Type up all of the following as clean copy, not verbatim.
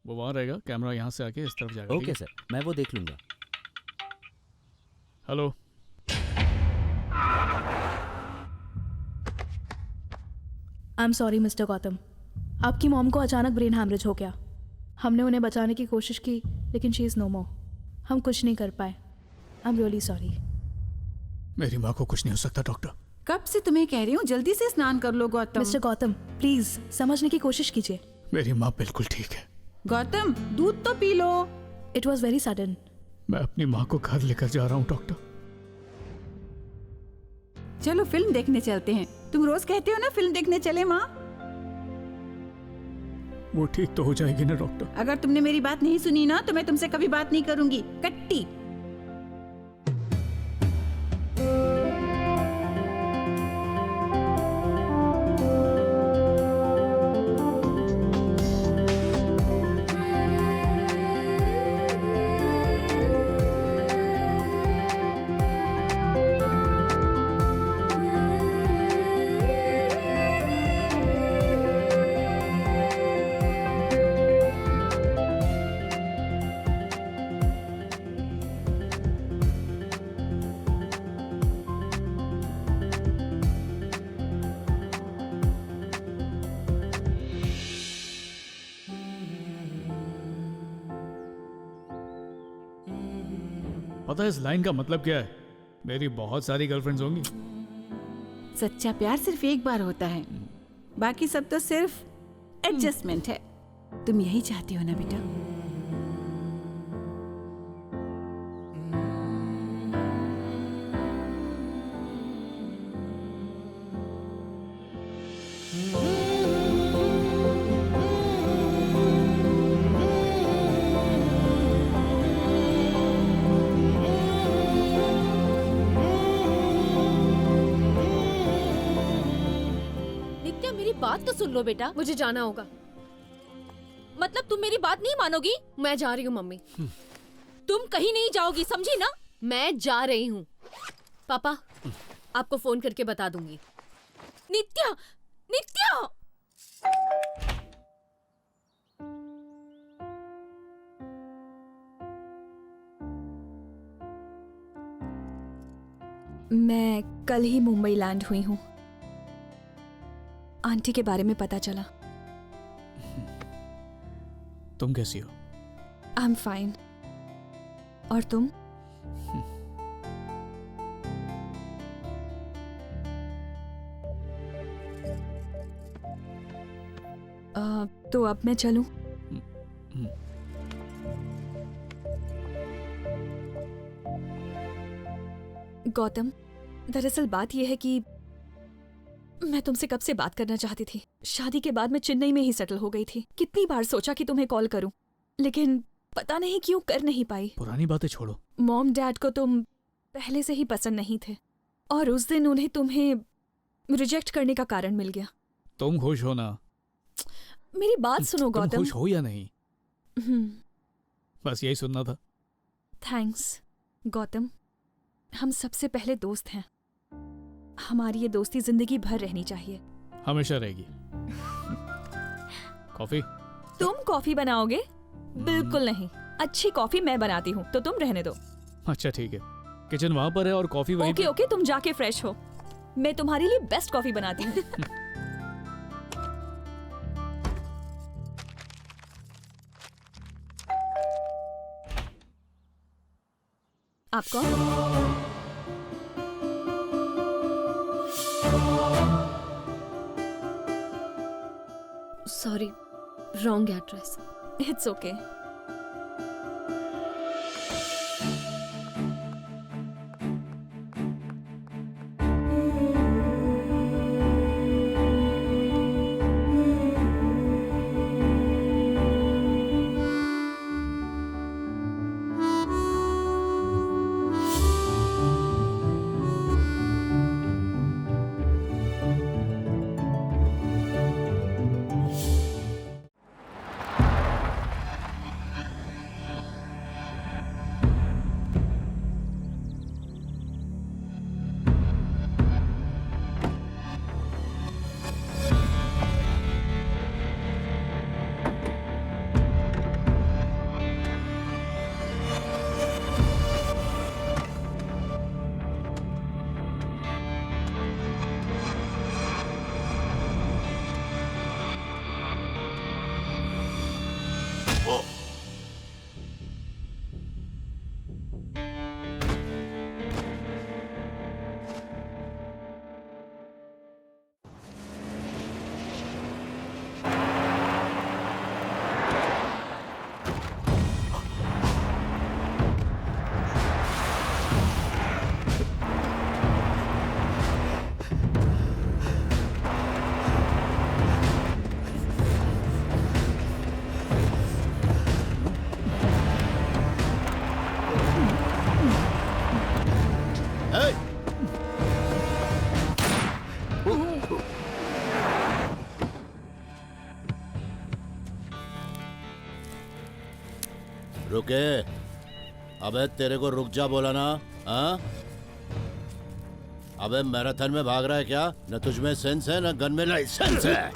वो वहाँ रहेगा, कैमरा यहाँ से आके इस तरफ जाएगा। ओके सर, मैं वो देख लूँगा। Hello, I am sorry mister Gautam, आपकी मॉम को अचानक ब्रेन हैमरेज हो गया। हमने उन्हें बचाने की कोशिश की लेकिन शी इज़ नो मोर। हम कुछ नहीं कर पाए। I am really sorry. मेरी माँ को कुछ नहीं हो सकता डॉक्टर। कब से तुम्हें कह रही हूँ जल्दी से स्नान कर लो गौतम। मिस्टर गौतम प्लीज समझने की कोशिश कीजिए। मेरी माँ बिल्कुल ठीक है। गौतम दूध तो P low. It was very sudden. मैं अपनी माँ को घर लेकर जा रहा हूँ डॉक्टर। चलो फिल्म देखने चलते हैं। तुम रोज कहते हो ना फिल्म देखने चले माँ। वो ठीक तो हो जाएगी ना डॉक्टर? अगर तुमने मेरी बात नहीं सुनी ना तो मैं तुमसे कभी बात नहीं करूंगी। कट्टी। पता है इस लाइन का मतलब क्या है? मेरी बहुत सारी गर्लफ्रेंड्स होंगी। सच्चा प्यार सिर्फ एक बार होता है, बाकी सब तो सिर्फ एडजस्टमेंट है। तुम यही चाहती हो ना बेटा? बात तो सुन लो बेटा, मुझे जाना होगा। मतलब तुम मेरी बात नहीं मानोगी? मैं जा रही हूँ मम्मी। तुम कहीं नहीं जाओगी, समझी ना? मैं जा रही हूँ। पापा आपको फोन करके बता दूंगी। नित्या, नित्या! मैं कल ही मुंबई लैंड हुई हूँ। आंटी के बारे में पता चला। तुम कैसी हो? I am fine. और तुम? तो अब मैं चलूं? गौतम, दरअसल बात यह है कि मैं तुमसे कब से बात करना चाहती थी। शादी के बाद मैं चेन्नई में ही सेटल हो गई थी। कितनी बार सोचा कि तुम्हें कॉल करूं, लेकिन पता नहीं क्यों कर नहीं पाई। पुरानी बातें छोड़ो। मॉम डैड को तुम पहले से ही पसंद नहीं थे और उस दिन उन्हें तुम्हें रिजेक्ट करने का कारण मिल गया। तुम खुश हो ना? मेरी बात सुनो तुम गौतम। खुश हो या नहीं? बस यही सुनना था। थैंक्स गौतम। हम सबसे पहले दोस्त हैं। हमारी ये दोस्ती जिंदगी भर रहनी चाहिए। हमेशा रहेगी। कॉफी? तुम कॉफी बनाओगे? बिल्कुल नहीं। अच्छी कॉफी मैं बनाती हूँ, तो तुम रहने दो। अच्छा ठीक है, किचन वहां पर है और कॉफी वहीं ओके ओके, तुम जाके फ्रेश हो। मैं तुम्हारे लिए बेस्ट कॉफी बनाती हूँ। आप कौन? Sorry, wrong address. It's okay. Okay. अबे तेरे को रुक जा बोला ना, हाँ? अबे मैराथन में भाग रहा है क्या? न तुझमें सेंस है न गन में लाइसेंस है।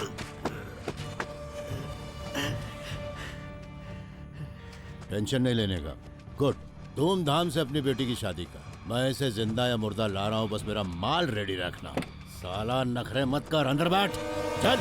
टेंशन नहीं लेने का। गुड। धूमधाम से अपनी बेटी की शादी का। मैं इसे जिंदा या मुर्दा ला रहा हूँ, बस मेरा माल रेडी रखना। साला नखरे मत कर, अंदर बैठ। चल।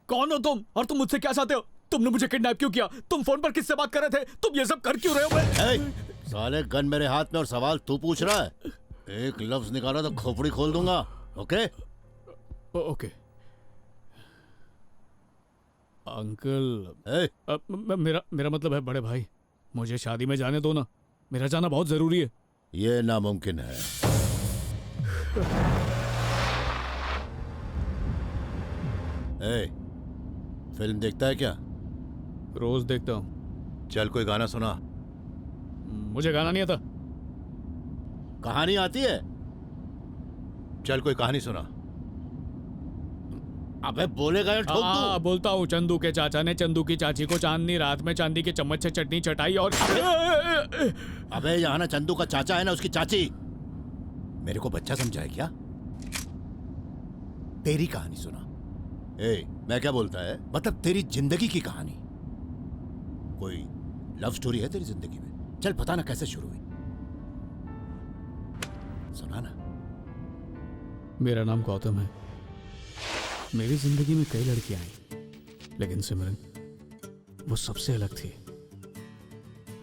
कौन हो तुम और तुम मुझसे क्या चाहते हो? तुमने मुझे किडनैप क्यों किया? तुम फोन पर किससे बात कर रहे थे? तुम ये सब कर क्यों रहे हो? साले गन मेरे हाथ में और सवाल तू पूछ रहा है। एक लफ्ज निकाला तो खोपड़ी खोल दूंगा। Okay okay uncle. मेरा मतलब है बड़े भाई, मुझे शादी में जाने दो ना। मेरा जाना बहुत जरूरी है। ये नामुमकिन है। फिल्म देखता है क्या? रोज देखता हूँ। चल कोई गाना सुना। मुझे गाना नहीं आता। कहानी आती है? चल कोई कहानी सुना। अबे बोलेगा या ठोक दूं? बोलता हूँ। चंदू के चाचा ने चंदू की चाची को चांदनी रात में चांदी के चम्मच से चटनी चटाई और अबे यहाँ ना चंदू का चाचा है ना उसकी चाची। मेरे को बच्चा समझा है क्या? तेरी कहानी सुना। मैं क्या बोलता है, मतलब तेरी जिंदगी की कहानी। कोई लव स्टोरी है तेरी जिंदगी में? चल पता ना कैसे शुरू हुई, सुना ना। मेरा नाम गौतम है। मेरी जिंदगी में कई लड़कियां आई, लेकिन सिमरन वो सबसे अलग थी।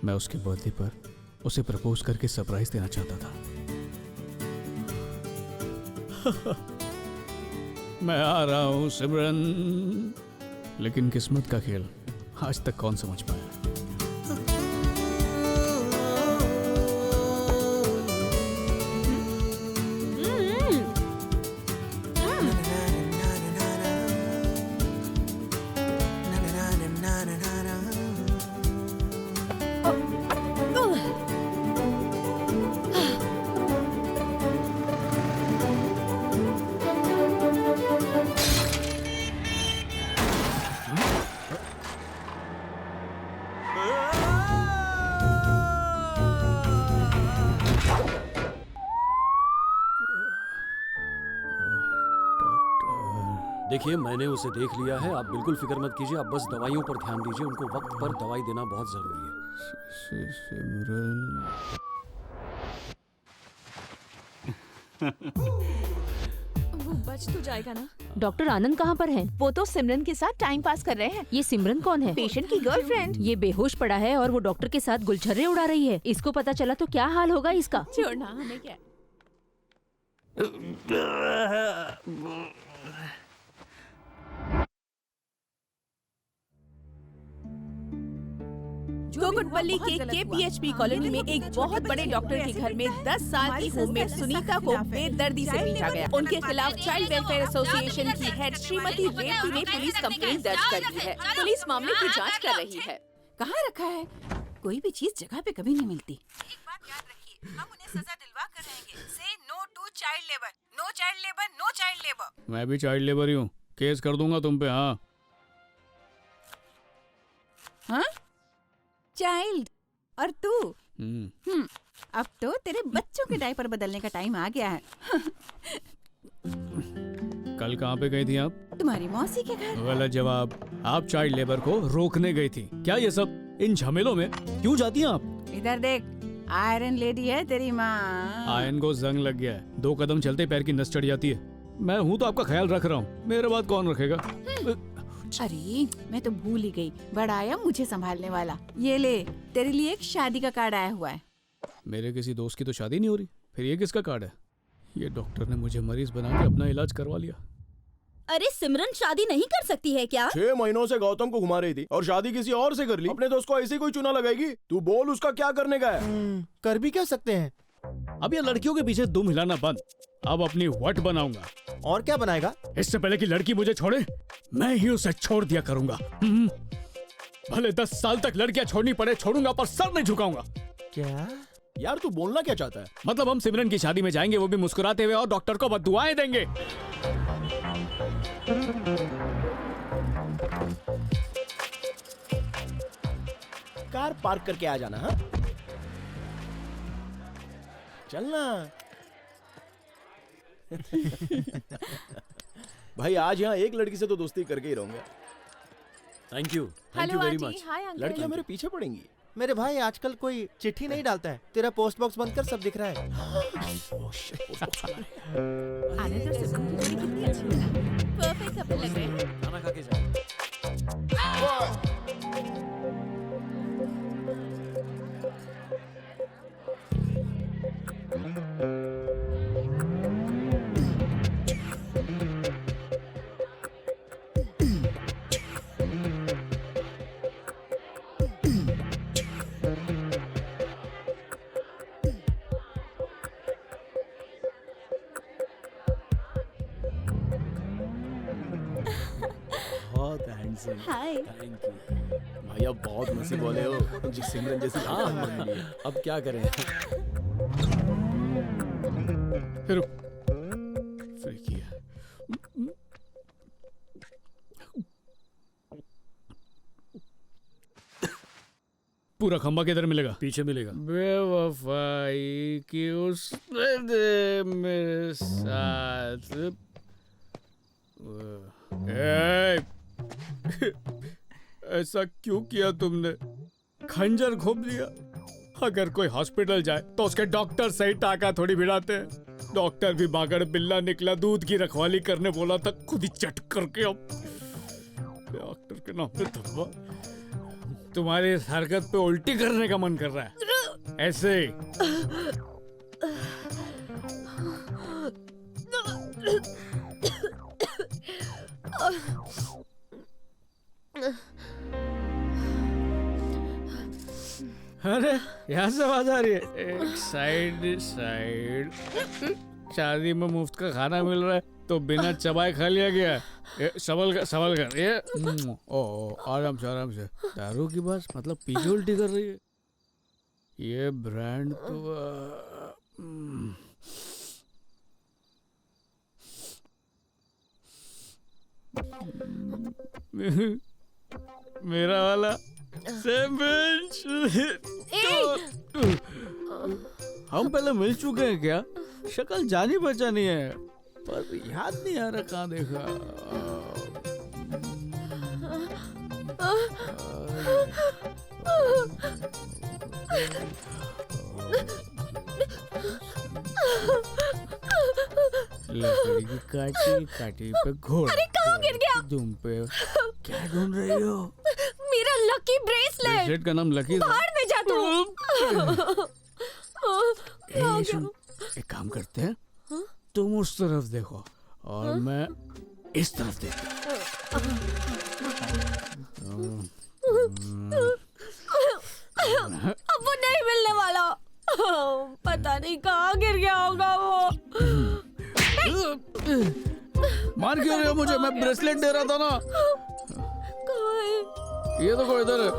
मैं उसके बर्थडे पर उसे प्रपोज करके सरप्राइज देना चाहता था। मैं आ रहा हूं सिमरन, लेकिन किस्मत का खेल आज तक कौन समझ पाया। देखिए मैंने उसे देख लिया है, आप बिल्कुल फिक्र मत कीजिए। आप बस दवाइयों पर ध्यान दीजिए, उनको वक्त पर दवाई देना बहुत जरूरी है। सिमरन वो बच तो जाएगा ना? डॉक्टर आनंद कहाँ पर है? वो तो सिमरन के साथ टाइम पास कर रहे हैं। ये सिमरन कौन है? पेशेंट की गर्लफ्रेंड। ये बेहोश पड़ा है और वो डॉक्टर के साथ गुलछर्रे उड़ा रही है। इसको पता चला तो क्या हाल होगा इसका। छोड़ना, हमें क्या। गोकुटपल्ली के KPHP कॉलोनी में एक बहुत बड़े डॉक्टर के घर में 10 साल की होममेड सुनीता को बेदर्दी से पीटा गया। उनके खिलाफ चाइल्ड वेलफेयर एसोसिएशन की हेड श्रीमती रेवती ने पुलिस कंप्लेंट दर्ज कर दी है। पुलिस मामले की जांच कर रही है। कहाँ रखा है? कोई भी चीज जगह पे कभी नहीं मिलती। एक बात याद रखिए, हम उन्हें सजा दिलवा कर रहेंगे। Say no to child labour, no child labour, no child labour. मैं भी चाइल्ड लेबर ही हूँ, केस कर दूंगा तुम पे। हाँ हाँ चाइल्ड और तू? अब तो तेरे बच्चों के डायपर बदलने का टाइम आ गया है। कल कहाँ पे गई थी आप? तुम्हारी मौसी के घर। गलत जवाब। आप चाइल्ड लेबर को रोकने गई थी क्या? ये सब इन झमेलों में क्यों जाती हैं आप? इधर देख, आयरन लेडी है तेरी माँ। आयरन को जंग लग गया है, 2 कदम चलते पैर की नस चढ़ जाती है। मैं हूँ तो आपका ख्याल रख रहा हूँ, मेरे बाद कौन रखेगा? अरे मैं तो भूल ही गई, बड़ा आया मुझे संभालने वाला। ये ले, तेरे लिए एक शादी का कार्ड आया हुआ है। मेरे किसी दोस्त की तो शादी नहीं हो रही, फिर ये किसका कार्ड है? ये डॉक्टर ने मुझे मरीज बना के अपना इलाज करवा लिया। अरे सिमरन शादी नहीं कर सकती है क्या? 6 महीनों से गौतम को घुमा रही थी और शादी किसी और से कर ली। अपने दोस्त को ऐसे ही कोई चुना लगाएगी? तू बोल उसका क्या करने का है? कर भी क्या सकते हैं? अब ये लड़कियों के पीछे दुम हिलाना बंद अब अपनी वट बनाऊंगा। और क्या बनाएगा? इससे पहले कि लड़की मुझे छोड़े, मैं ही उसे छोड़ दिया करूंगा। भले 10 साल तक लड़कियां छोड़नी पड़े, छोड़ूंगा, पर सर नहीं झुकाऊंगा। क्या यार, तू बोलना क्या चाहता है? मतलब हम सिमरन की शादी में जाएंगे, वो भी मुस्कुराते हुए, और डॉक्टर को बद्दुआएं देंगे। कार पार्क करके आ जाना। हाँ, चलना। भाई आज यहाँ एक लड़की से तो दोस्ती करके ही रहूंगा। Thank you very much. लड़कियां मेरे पीछे पड़ेंगी। मेरे भाई आजकल कोई चिट्ठी नहीं डालता है। तेरा पोस्ट बॉक्स बंद कर, सब दिख रहा है। परफेक्ट कपल लग रहे हैं। खाना खा के जाए। बहुत हैंडसम। हाय। Thank you. भाई आप बहुत नसीब वाले हो, जिस सिमरन जैसी हाँ मिली है। अब क्या करें। फिर किया। पूरा खंबा किधर मिलेगा? पीछे मिलेगा। बेवफाई की उसने दे मेरे साथ। ऐसा क्यों किया तुमने? खंजर घोंप दिया। अगर कोई हॉस्पिटल जाए तो उसके डॉक्टर सही टाका थोड़ी भिड़ाते हैं। डॉक्टर भी बागड़ बिल्ला निकला, दूध की रखवाली करने बोला था, खुद ही चट करके। अब डॉक्टर के नाम पे धब्बा। तुम्हारी इस हरकत पे उल्टी करने का मन कर रहा है ऐसे ही। अरे यहाँ से आवाज आ रही है। एक साइड शादी में मुफ्त का खाना मिल रहा है तो बिना चबाए खा लिया गया। सवाल कर ये। ओ आराम से। दारू की बात मतलब पीछे उल्टी कर रही है। ये ब्रांड तो मेरा वाला सेम बेंच। हम पहले मिल चुके हैं क्या? शक्ल जानी पहचानी है पर याद नहीं आ रहा कहाँ देखा। लकड़ी की काटी पे घोड़ा। अरे कहाँ गिर गया? दुम पे क्या ढूंढ रही हो? मेरा लकी ब्रेसलेट। ब्रेसलेट का नाम लकी। बाहर में जा तू। सुन, एक काम करते हैं, तुम उस तरफ देखो और मैं इस तरफ देखता। अब वो नहीं मिलने वाला। पता नहीं कहाँ गिर गया होगा वो। मार क्यों रहे हो मुझे? मैं ब्रेसलेट दे रहा था ना। कहाँ है? ये देखो इधर है।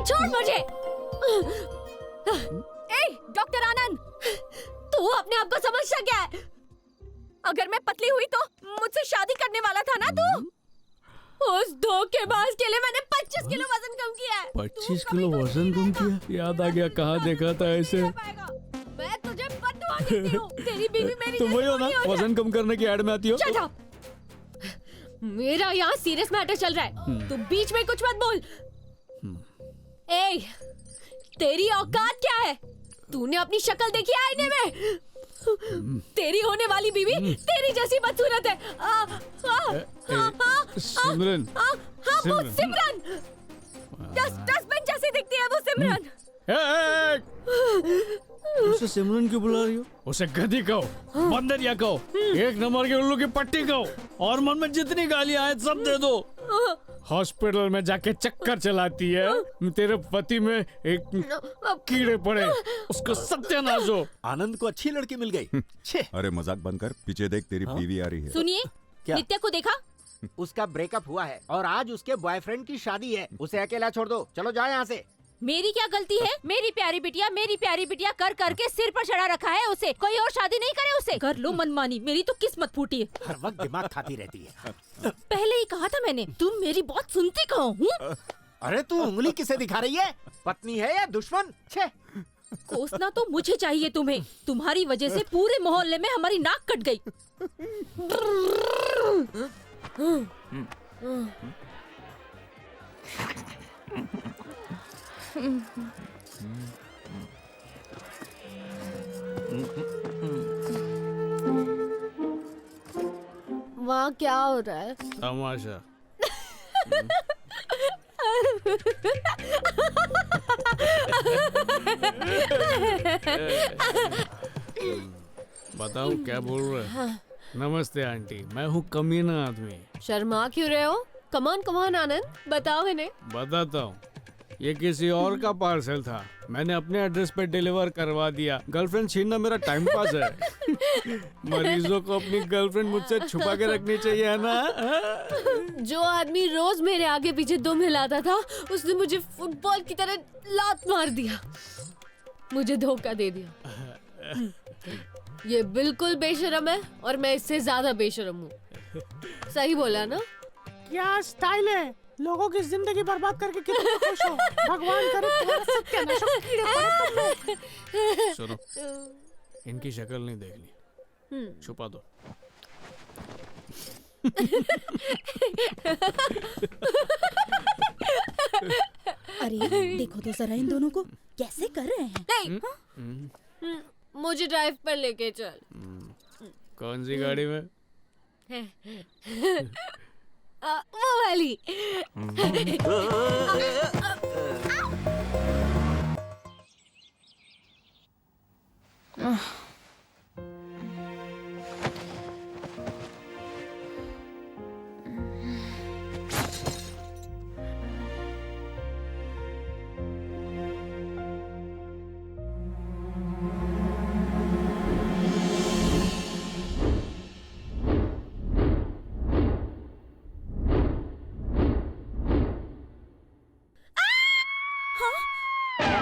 छोड़ मुझे। डॉक्टर आनंद, तू अपने आप को समझता क्या है? अगर मैं पतली हुई तो मुझसे शादी करने वाला था ना तू? उस धोखेबाज के लिए मैंने 25 किलो वजन कम किया है। 25 किलो वजन कम किया? याद आ गया, कहाँ देखा था ऐसे। मैं तुझे बददुआ देती हूँ। तेरी बीवी मेरी तुम वही हो ना, वजन कम करने की ऐड में आती हो। Shut up! मेरा यहाँ सीरियस मैटर चल रहा है, तू बीच में कुछ मत बोल। ए, तेरी औकात क्या है? तूने अपनी शक्ल देखी है आईने में? तेरी होने वाली बीवी तेरी जैसी बदसूरत है। सिमरन, वो सिमरन। डस्टबिन जैसी दिखती है वो सिमरन। उसे सिमरन क्यों बुला रही हो? उसे गधी कहो, बंदरिया कहो, एक नंबर के उल्लू की पट्टी कहो, और मन में जितनी गालियां आए सब दे दो। हॉस्पिटल में जाके चक्कर चलाती है। तेरे पति में एक कीड़े पड़े, उसको सत्यानाश हो। आनंद को अच्छी लड़की मिल गई। छे। अरे मजाक बंद कर, पीछे देख तेरी बीवी आ रही है। सुनिए, नित्या को देखा? उसका ब्रेकअप हुआ है और आज उसके बॉयफ्रेंड की शादी है। उसे अकेला छोड़ दो, चलो जाओ यहाँ से। मेरी क्या गलती है? मेरी प्यारी बिटिया कर करके सिर पर चढ़ा रखा है उसे। कोई और शादी नहीं करे उसे। कर लो मनमानी, मेरी तो किस्मत फूटी है। हर वक्त दिमाग खाती रहती है। पहले ही कहा था मैंने, तुम मेरी बात सुनती कहाँ हूँ? अरे तू उंगली किसे दिखा रही है? पत्नी है या दुश्मन? छे। कोसना तो मुझे चाहिए तुम्हें। तुम्हारी वजह से पूरे मोहल्ले में हमारी नाक कट गई। वहाँ क्या हो रहा है? तमाशा। बताओ क्या बोल रहे हो? नमस्ते आंटी, मैं हूँ कमीना आदमी। शर्मा क्यों रहे हो? कमान आनंद, बताओ इन्हें। बताता हूँ, ये किसी और का पार्सल था, मैंने अपने एड्रेस पे डिलीवर करवा दिया। गर्लफ्रेंड छीनना मेरा टाइम पास है। मरीजों को अपनी गर्लफ्रेंड मुझसे छुपा के रखनी चाहिए, है ना? जो आदमी रोज मेरे आगे पीछे दुम हिलाता था, उसने मुझे फुटबॉल की तरह लात मार दिया, मुझे धोखा दे दिया। ये बिल्कुल बेशरम है और मैं इससे ज्यादा बेशरम हूँ। सही बोला ना? क्या स्टाइल है, लोगों की जिंदगी बर्बाद करके कितना खुश हो। भगवान करे तुम्हारा सत्यानाश हो, कीड़े पड़े तुम लोग। सुनो, इनकी शक्ल नहीं देखनी, छुपा दो। अरे देखो तो जरा इन दोनों को कैसे कर रहे हैं। मुझे ड्राइव पर लेके चल। कौन सी गाड़ी में? वो वाली।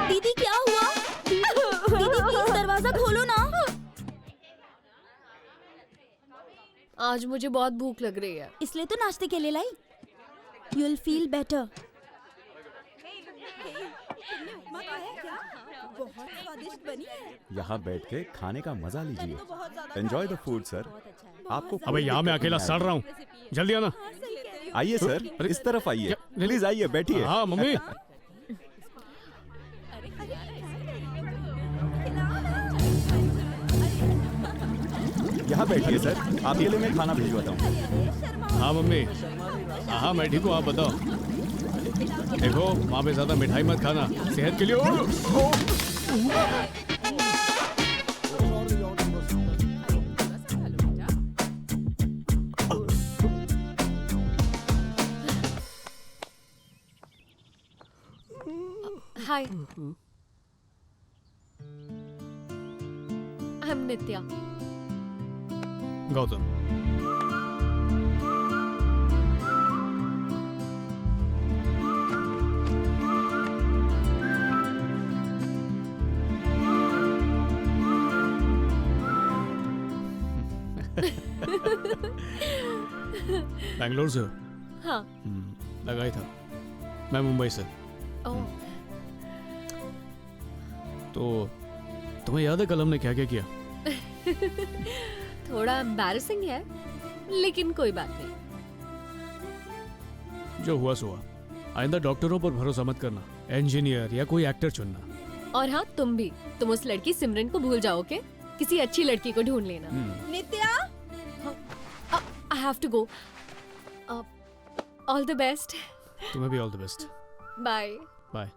दीदी क्या हुआ? दीदी प्लीज दरवाजा खोलो ना। आज मुझे बहुत भूख लग रही है, इसलिए तो नाश्ते के लिए लाई। You'll feel better. बहुत स्वादिष्ट बनी है। यहाँ बैठ के खाने का मजा लीजिए। Enjoy the food sir. आपको अबे यहाँ मैं अकेला सड़ रहा हूँ, जल्दी आना। आइए सर, इस तरफ आइए, प्लीज आइए, बैठिए। हाँ मम्मी। यहाँ बैठिए सर, आपके लिए मैं खाना भिजवाता हूँ। हाँ मम्मी, हाँ मैं ठीक हूँ, आप बताओ। देखो वहाँ पे ज्यादा मिठाई मत खाना, सेहत के लिए। हाय, I'm नित्या। गौतम। बैंगलोर से हो? हाँ। लगा ही था, मैं मुंबई से। ओह। तो तुम्हें याद है कल हमने क्या क्या किया? थोड़ा एम्बैरेसिंग है, लेकिन कोई बात नहीं। जो हुआ सो हुआ। आइंदा डॉक्टरों पर भरोसा मत करना, इंजीनियर या कोई एक्टर चुनना। और हाँ, तुम भी, तुम उस लड़की सिमरन को भूल जाओ के किसी अच्छी लड़की को ढूंढ लेना। Nitya, I have to go. All the best. तुम्हें भी all the best. Bye. Bye.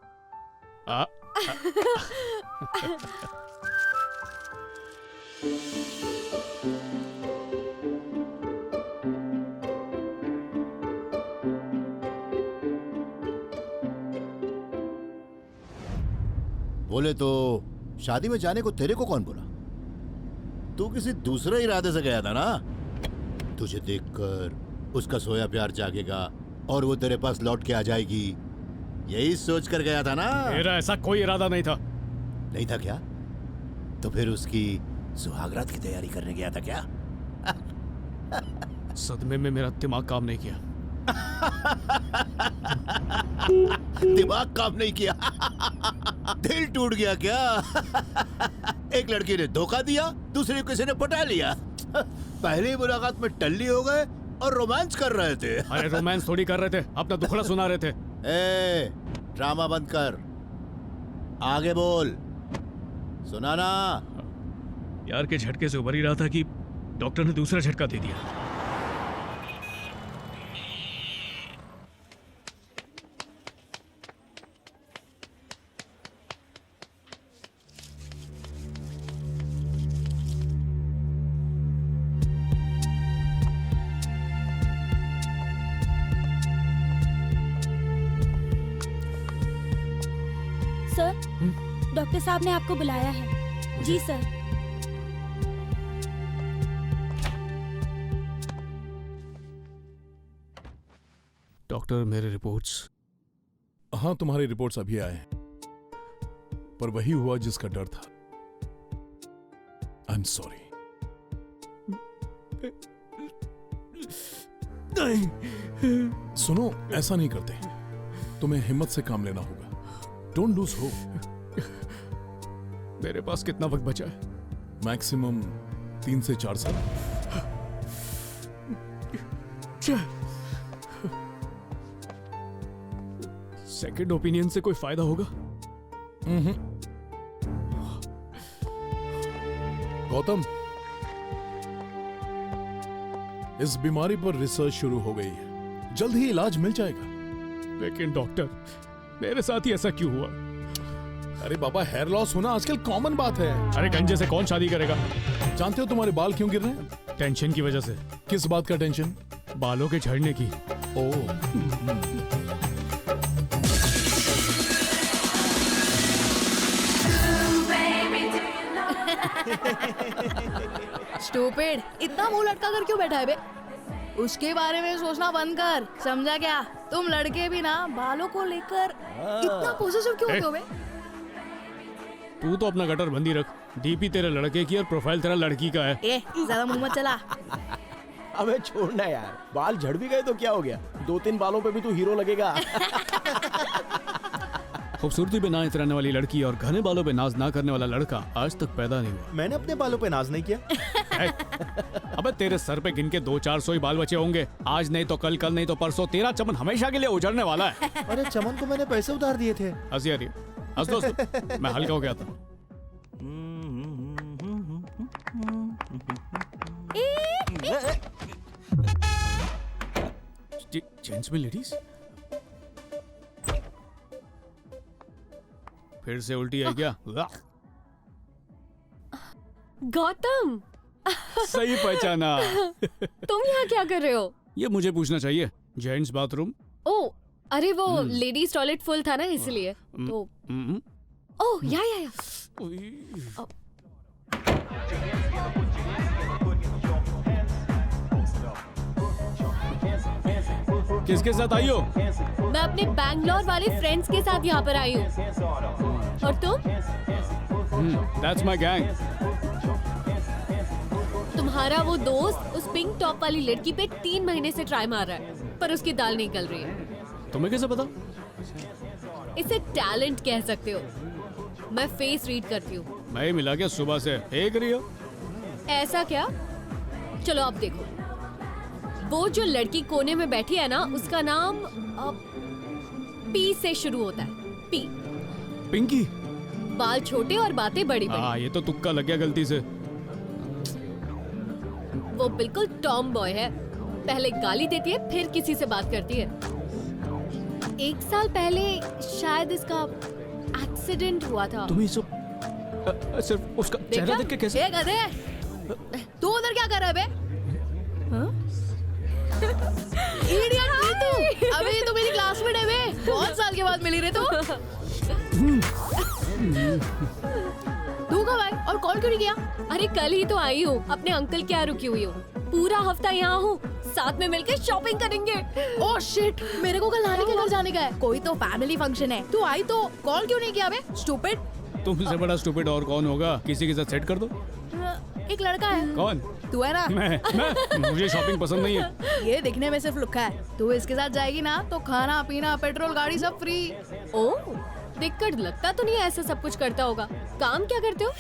बोले तो शादी में जाने को तेरे को कौन बोला? तू किसी दूसरे इरादे से गया था ना? तुझे देखकर उसका सोया प्यार जागेगा और वो तेरे पास लौट के आ जाएगी, यही सोच कर गया था ना? मेरा ऐसा कोई इरादा नहीं था। नहीं था क्या? तो फिर उसकी सुहागरात की तैयारी करने गया था क्या? सदमे में मेरा दिमाग काम नहीं किया। दिमाग काम नहीं किया? दिल टूट गया क्या? एक लड़की ने धोखा दिया, दूसरी किसी ने पटा लिया। पहली मुलाकात में टल्ली हो गए और रोमांस कर रहे थे। अरे रोमांस थोड़ी कर रहे थे, अपना दुखड़ा सुना रहे थे। ए, ड्रामा बंद कर, आगे बोल। सुना ना? यार के झटके से उभर ही रहा था कि डॉक्टर ने दूसरा झटका दे दिया। सर, डॉक्टर साहब ने आपको बुलाया है। जी सर। डॉक्टर, मेरे रिपोर्ट्स। हाँ, तुम्हारी रिपोर्ट्स अभी आए हैं, पर वही हुआ जिसका डर था। I am sorry. सुनो, ऐसा नहीं करते, तुम्हें हिम्मत से काम लेना होगा। Don't lose hope. मेरे पास कितना वक्त बचा है? मैक्सिमम 3 से 4 साल। सेकंड ओपिनियन से कोई फायदा होगा? गौतम, इस बीमारी पर रिसर्च शुरू हो गई है, जल्द ही इलाज मिल जाएगा। लेकिन डॉक्टर, मेरे साथ ही ऐसा क्यों हुआ? अरे बाबा, हेयर लॉस होना आजकल कॉमन बात है। अरे गंजे से कौन शादी करेगा? जानते हो तुम्हारे बाल क्यों गिर रहे हैं? टेंशन की वजह से। किस बात का टेंशन? बालों के झड़ने की। स्टूपिड, इतना मुंह लटका कर क्यों बैठा है बे? उसके बारे में सोचना बंद कर, समझा क्या? तुम लड़के भी ना बालों को लेकर इतना पॉजिटिव क्यों होते हो बे? तू तो अपना गटर बंदी रख। डीपी तेरे लड़के की और प्रोफाइल तेरा लड़की का है। ज्यादा मुंह मत चला। अबे छोड़ना यार, बाल झड़ भी गए तो क्या हो गया? 2-3 बालों पे भी तू हीरो लगेगा। खूबसूरती पे ना इतराने वाली लड़की और घने बालों पे नाज ना करने वाला लड़का आज तक पैदा नहीं हुआ। मैंने अपने बालों पे नाज नहीं किया। अबे तेरे सर पे गिन के 200-400 ही बाल बचे होंगे। आज नहीं तो कल, कल नहीं तो परसों तेरा चमन हमेशा के लिए उजड़ने वाला है। अरे चमन को मैंने पैसे उधार दिए थे। हंसी आ रही है? हंस दोस्त, मैं हल्का हो गया था। जेंट्स में लेडीज? फिर से उल्टी है क्या? गौतम, सही पहचाना। तुम यहाँ क्या कर रहे हो? ये मुझे पूछना चाहिए। Gents bathroom? ओ, अरे वो लेडीज टॉयलेट फुल था ना, इसलिए। तो ओह, या। किसके साथ आई हो? मैं अपने बैंगलोर वाले फ्रेंड्स के साथ यहाँ पर आई हूँ। और तुम? That's my gang. तुम्हारा वो दोस्त उस पिंक टॉप वाली लड़की पे 3 महीने से ट्राई मार रहा है, पर उसकी दाल नहीं गल रही है। तुम्हें कैसे पता? इसे टैलेंट कह सकते हो। मैं फेस रीड करती हूँ। मैं मिला क्या सुबह से? एक रही हो? ऐसा क्या? चलो अब देखो, वो जो लड़की कोने में बैठी है ना, उसका नाम पी से शुरू होता है। पी। पिंकी? बाल छोटे और बातें बड़ी बड़ी। ये तो तुक्का लग गया गलती से। वो बिल्कुल टॉम बॉय है। पहले गाली देती है, फिर किसी से बात करती है। 1 साल पहले शायद इसका एक्सीडेंट हुआ था। तुम्हें सब सिर्फ उसका चेहरा देख के कैसे? गधे, तू उधर क्या कर रहा है बे? इडियट है तू। अबे ये तो मेरी क्लासमेट है बे। बहुत साल के बाद मिली रे तू। तू कब आई और कॉल क्यों नहीं किया? अरे कल ही तो आई हूँ, अपने अंकल क्या रुकी हुई हूँ, पूरा हफ्ता यहाँ हूँ, साथ में मिलकर शॉपिंग करेंगे। ओह शिट, मेरे को कल नानी के घर जाने का है, कोई तो फैमिली फंक्शन है। तू आई तो कॉल क्यों नहीं किया बे? स्टूपिड। तुमसे बड़ा स्टूपिड और कौन होगा? किसी के साथ सेट कर दो। एक लड़का है। कौन? तू है ना? मैं मुझे शॉपिंग पसंद नहीं है। ये दिखने में सिर्फ लुक्का है, तू इसके साथ जाएगी ना तो खाना पीना पेट्रोल गाड़ी सब फ्री। ओह, देखकर लगता तो नहीं ऐसा सब कुछ करता होगा। काम क्या करते हो?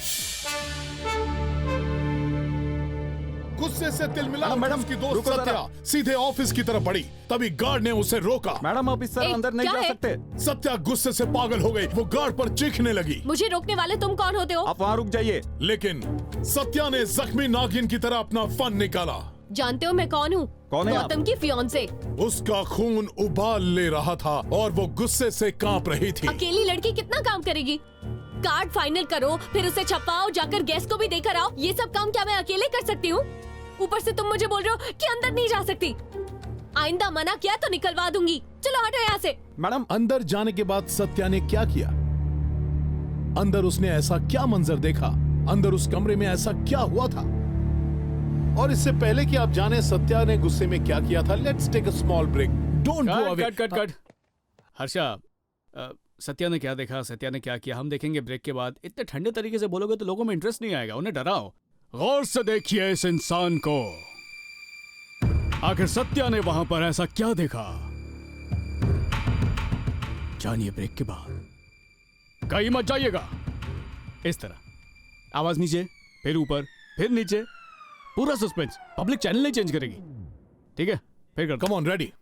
गुस्से से तिलमिला मैडम उसकी दोस्त सत्या सीधे ऑफिस की तरफ बढ़ी, तभी गार्ड ने उसे रोका। मैडम आप इस तरह अंदर नहीं जा सकते। सत्या गुस्से से पागल हो गई, वो गार्ड पर चीखने लगी। मुझे रोकने वाले तुम कौन होते हो? आप वहाँ रुक जाइए। लेकिन सत्या ने जख्मी नागिन की तरह अपना फन निकाला। जानते हो मैं कौन हूँ? कौन है? गौतम की फियांसे। उसका खून उबाल ले रहा था और वो गुस्से से कांप रही थी। अकेली लड़की कितना काम करेगी? कार्ड फाइनल करो, फिर उसे छपाओ, जाकर गेस्ट को भी देकर आओ। ये सब काम क्या मैं अकेले कर सकती हूँ? ऊपर से तुम मुझे बोल रहे हो कि अंदर नहीं जा सकती। आइंदा मना किया तो निकलवा दूंगी। चलो हटो यहाँ से। मैडम अंदर जाने के बाद सत्या ने क्या किया? अंदर उसने ऐसा क्या मंजर देखा? अंदर उस कमरे में ऐसा क्या हुआ था? और इससे पहले कि आप जाने सत्या ने गुस्से में क्या किया था, let's take a small break. Don't go away. Cut. Harsha, Satya ने क्या देखा, सत्या ने क्या किया, हम देखेंगे ब्रेक के बाद। इतने ठंडे तरीके से बोलोगे तो लोगों में इंटरेस्ट नहीं आएगा, उन्हें डराओ। गौर से देखिए इस इंसान को। आखिर सत्या ने वहां पर ऐसा क्या देखा, जानिए ब्रेक के बाद। कहीं मत जाइएगा। इस तरह आवाज नीचे, फिर ऊपर, फिर नीचे, पूरा सस्पेंस। पब्लिक चैनल नहीं चेंज करेगी, ठीक है? फिर कर। Come on, ready.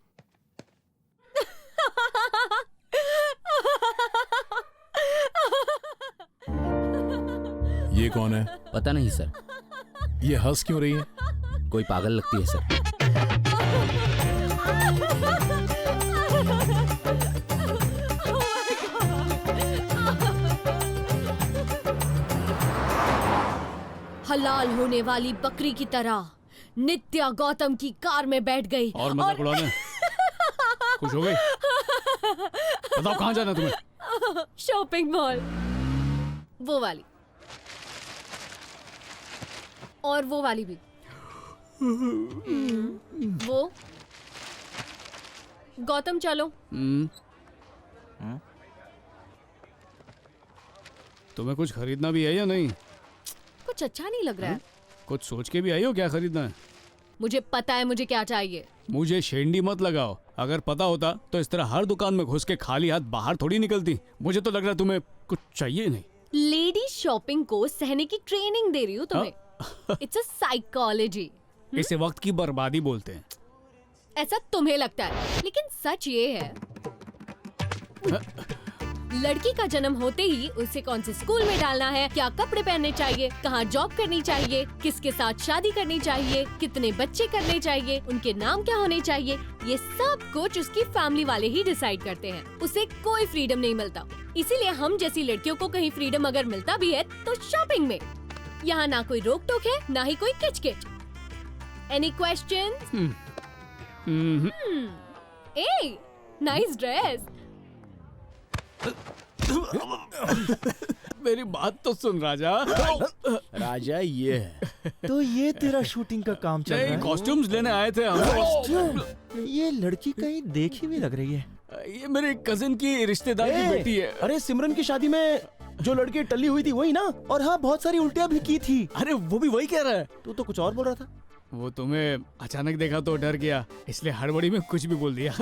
ये कौन है? पता नहीं सर। ये हंस क्यों रही है? कोई पागल लगती है सर। हलाल होने वाली बकरी की तरह नित्या गौतम की कार में बैठ गई और मजाक उड़ाने। खुश हो गई? बताओ कहाँ जाना तुम्हें? Shopping mall. वो वाली और वो वाली भी। वो गौतम चलो। तुम्हें कुछ खरीदना भी है या नहीं? कुछ अच्छा नहीं लग रहा है। कुछ सोच के भी आई हो क्या खरीदना है? मुझे पता है मुझे क्या चाहिए। मुझे शेंडी मत लगाओ। अगर पता होता तो इस तरह हर दुकान में घुस के खाली हाथ बाहर थोड़ी निकलती। मुझे तो लग रहा है तुम्हें कुछ चाहिए नहीं। लेडी शॉपिंग को सहने की ट्रेनिंग दे रही हूँ तुम्हें। It's a psychology. इसे वक्त की बर्बादी बोलते हैं। ऐसा तुम्हें लगता है, लेकिन सच ये है लड़की का जन्म होते ही उसे कौन से स्कूल में डालना है, क्या कपड़े पहनने चाहिए, कहाँ जॉब करनी चाहिए, किसके साथ शादी करनी चाहिए, कितने बच्चे करने चाहिए, उनके नाम क्या होने चाहिए, ये सब कुछ उसकी फैमिली वाले ही डिसाइड करते हैं। उसे कोई फ्रीडम नहीं मिलता। इसीलिए हम जैसी लड़कियों को कहीं फ्रीडम अगर मिलता भी है तो शॉपिंग में। यहाँ ना कोई रोक टोक है, ना ही कोई किचकिच। Any questions? ए, नाइस ड्रेस। मेरी बात तो सुन राजा। राजा ये है तो ये तेरा शूटिंग का काम चल रहा है? कॉस्ट्यूम्स लेने आए थे हम। ये लड़की कहीं देखी हुई लग रही है। ये मेरे कजिन की रिश्तेदार की बेटी है। अरे सिमरन की शादी में जो लड़की टल्ली हुई थी वही ना? और हाँ, बहुत सारी उल्टियां भी की थी। अरे वो भी वही कह रहा है। तू तो कुछ और बोल रहा था। वो तुम्हें अचानक देखा तो डर गया, इसलिए हड़बड़ी में कुछ भी बोल दिया।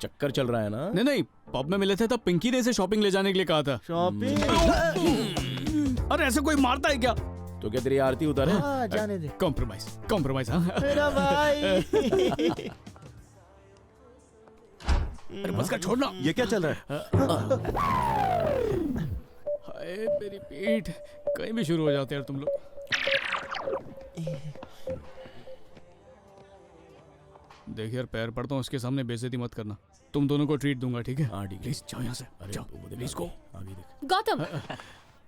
चक्कर चल रहा है ना? नहीं, पब में मिले थे तब पिंकी ने इसे शॉपिंग ले जाने के लिए कहा था। शॉपिंग? अरे ऐसे कोई मारता है क्या? तो क्या तेरी आरती उतारे? जाने दे। कॉम्प्रोमाइज। हाँ मेरा भाई। अरे बस का छोड़ना। ये क्या चल रहा है? हाय मेरी पीठ, कहीं भी शुरू हो जाते हैं तुम लोग। देख यार, पैर पड़ता हूँ, उसके सामने बेइज्जती मत करना। तुम दोनों को ट्रीट दूंगा, ठीक है? हाँ ठीक है। प्लीज जाओ यहाँ से। जाओ प्लीज को। आगे देख। गौतम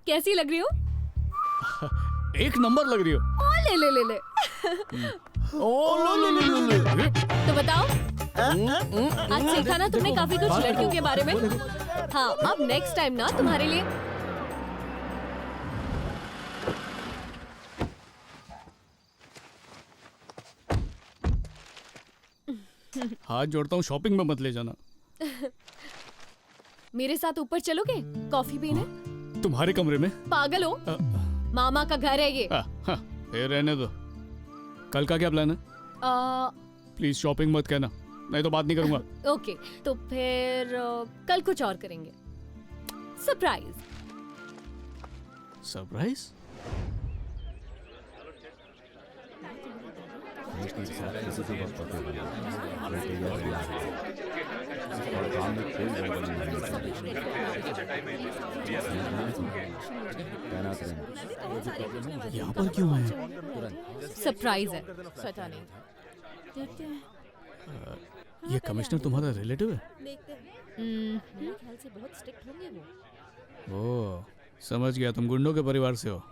कैसी लग रही हो? एक नंबर लग रही हो। ले ले ले ले। तो बताओ, आज सीखा ना तुमने काफी कुछ लड़कियों के बारे में। हाँ, अब नेक्स्ट टाइम ना तुम्हारे लिए हाथ जोड़ता हूँ, शॉपिंग में मत ले जाना। मेरे साथ ऊपर चलोगे कॉफी पीने? तुम्हारे कमरे में? पागल हो? मामा का घर है ये। फिर रहने दो। कल का क्या प्लान है? प्लीज शॉपिंग मत कहना, नहीं तो बात नहीं करूंगा। ओके, तो फिर कल कुछ और करेंगे। सरप्राइज। सरप्राइज? यहाँ पर क्यों आए? सरप्राइज है। पता नहीं। ये कमिश्नर तुम्हारा रिलेटिव है? मेरे ख्याल से बहुत स्ट्रिक्ट होंगे वो। ओह, समझ गया, तुम गुंडों के परिवार से हो।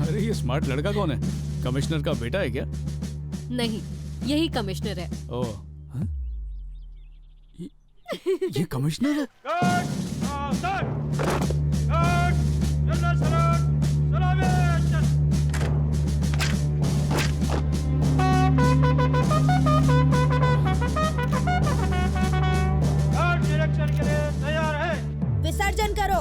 अरे ये स्मार्ट लड़का कौन है? कमिश्नर का बेटा है क्या? नहीं, यही कमिश्नर है। ओह, हाँ? ये कमिश्नर है? विसर्जन करो।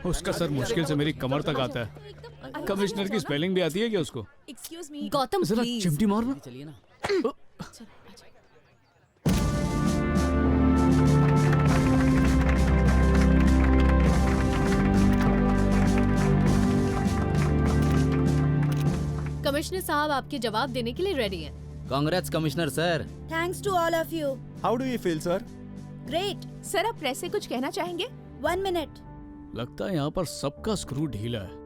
उसका सर मुश्किल से मेरी कमर तक आता है। कमिश्नर की स्पेलिंग भी आती है क्या उसको? एक्सक्यूज मी गौतम, जरा प्लीज। चिमटी मारना। चलिए ना। कमिश्नर साहब आपके जवाब देने के लिए रेडी हैं। Congrats commissioner sir. Thanks to all of you. How do you feel sir? Great. Sir, आप प्रेस से कुछ कहना चाहेंगे? 1 मिनट। लगता है यहाँ पर सबका स्क्रू ढीला है।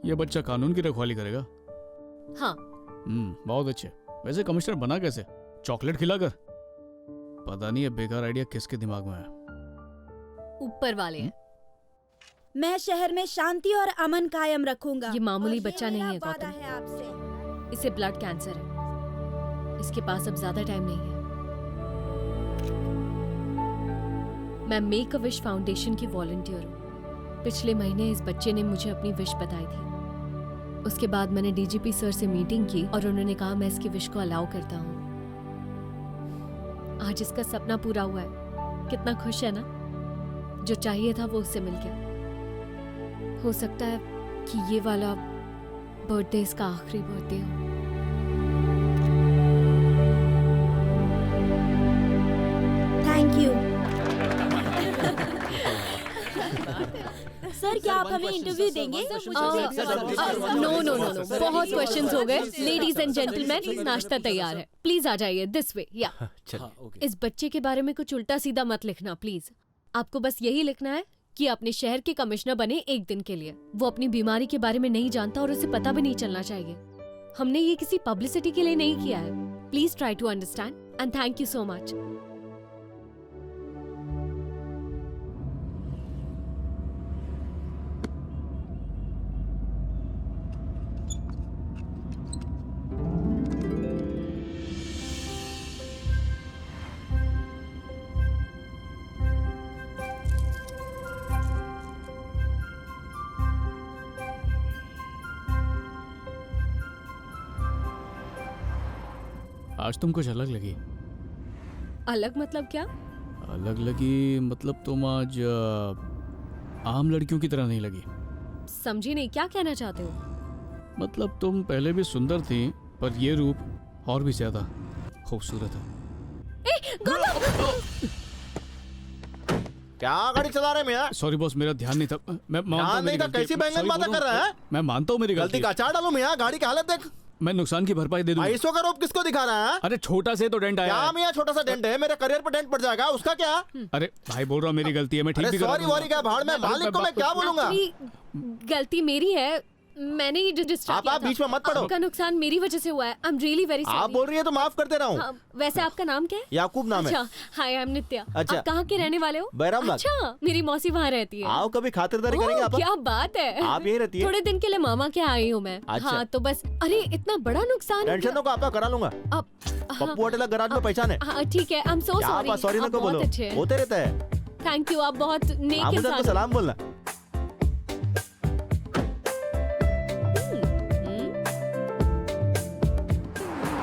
ये बच्चा कानून की रखवाली करेगा। हाँ। बहुत अच्छे। वैसे कमिश्नर बना कैसे? चॉकलेट खिलाकर? पता नहीं ये बेकार आइडिया किसके दिमाग में है। ऊपर वाले हैं। मैं शहर में शांति और अमन कायम रखूंगा। ये मामूली और बच्चा नहीं है मेरा वादा गौतम। है आपसे। इसे ब्लड कैंसर है। इसके पास अब ज्यादा टाइम नहीं है। मैं मेक अ विश फाउंडेशन की वॉलंटियर हूँ। पिछले महीने इस बच्चे ने मुझे अपनी विश बताई थी। उसके बाद मैंने डीजीपी सर से मीटिंग की और उन्होंने कहा मैं इसकी विश को अलाउ करता हूँ। आज इसका सपना पूरा हुआ है। कितना खुश है ना? जो चाहिए था वो उससे मिल गया। हो सकता है कि ये वाला बर्थडे इसका आखिरी बर्थडे हो। Thank you. सर, क्या आप हमें इंटरव्यू देंगे? नो नो नो नो, बहुत क्वेश्चंस हो गए। लेडीज एंड जेंटलमैन, नाश्ता तैयार है। प्लीज आ जाइए दिस वे। या इस बच्चे के बारे में कुछ उल्टा सीधा मत लिखना प्लीज। आपको बस यही लिखना है कि अपने शहर के कमिश्नर बने एक दिन के लिए। वो अपनी बीमारी के बारे में नहीं जानता और उसे पता भी नहीं चलना चाहिए। हमने ये किसी पब्लिसिटी के लिए नहीं किया है। Please try to understand and thank you so much. आज तुम कुछ अलग लगी। अलग मतलब क्या? अलग लगी मतलब तुम आज आम लड़कियों की तरह नहीं लगी। समझी नहीं, क्या कहना चाहते हो? मतलब तुम पहले भी सुंदर थी, पर ये रूप और भी ज्यादा खूबसूरत है। क्या गाड़ी चला रहे मियां? सॉरी बॉस, मेरा ध्यान नहीं था। मैं मानता हूं मेरी नहीं था, गलती है। कैसी बैंगन Sorry बातें बोलो। कर रहा है? मैं मानता हूँ मेरी गलती का चार डालू मियां, गाड़ी की हालत देख। मैं नुकसान की भरपाई दे दूंगा। ISO का रूप किसको दिखा रहा है? अरे छोटा से तो डेंट आया क्या है। मियां छोटा सा डेंट है? मेरे करियर पर डेंट पड़ जाएगा, उसका क्या? अरे भाई बोल रहा हूँ मेरी गलती है, मैं ठीक भी कर सॉरी वॉरी क्या भाड़ में, मालिक को मैं क्या बोलूंगा? Actually, गलती मेरी है। मैंने ही डिस्ट्रैक्ट आप बीच में मत पड़ो। आपका नुकसान मेरी वजह से हुआ है। I am really very sorry. आप बोल रही है तो माफ करते रहा हूँ। हाँ, वैसे आपका नाम क्या है? याकूब नाम है। अच्छा, हाय, आई एम नित्या। अच्छा। आप कहाँ के रहने वाले हो? बैराम बाग। अच्छा, मेरी मौसी वहाँ रहती है। आओ कभी खातिरदारी करेंगे आप। क्या बात है। आप यहीं रहती है? थोड़े दिन के लिए मामा के आई हूँ मैं। अच्छा। हाँ तो बस। अरे इतना बड़ा नुकसान। टेंशन नो, आपका करा लूंगा। पप्पू होटल गराज में पहचान है। हाँ ठीक है, I am so sorry. Sorry ना को बोलो, होते रहता है। थैंक यू, आप बहुत नेक आप इंसान मुझे सलाम बोलना।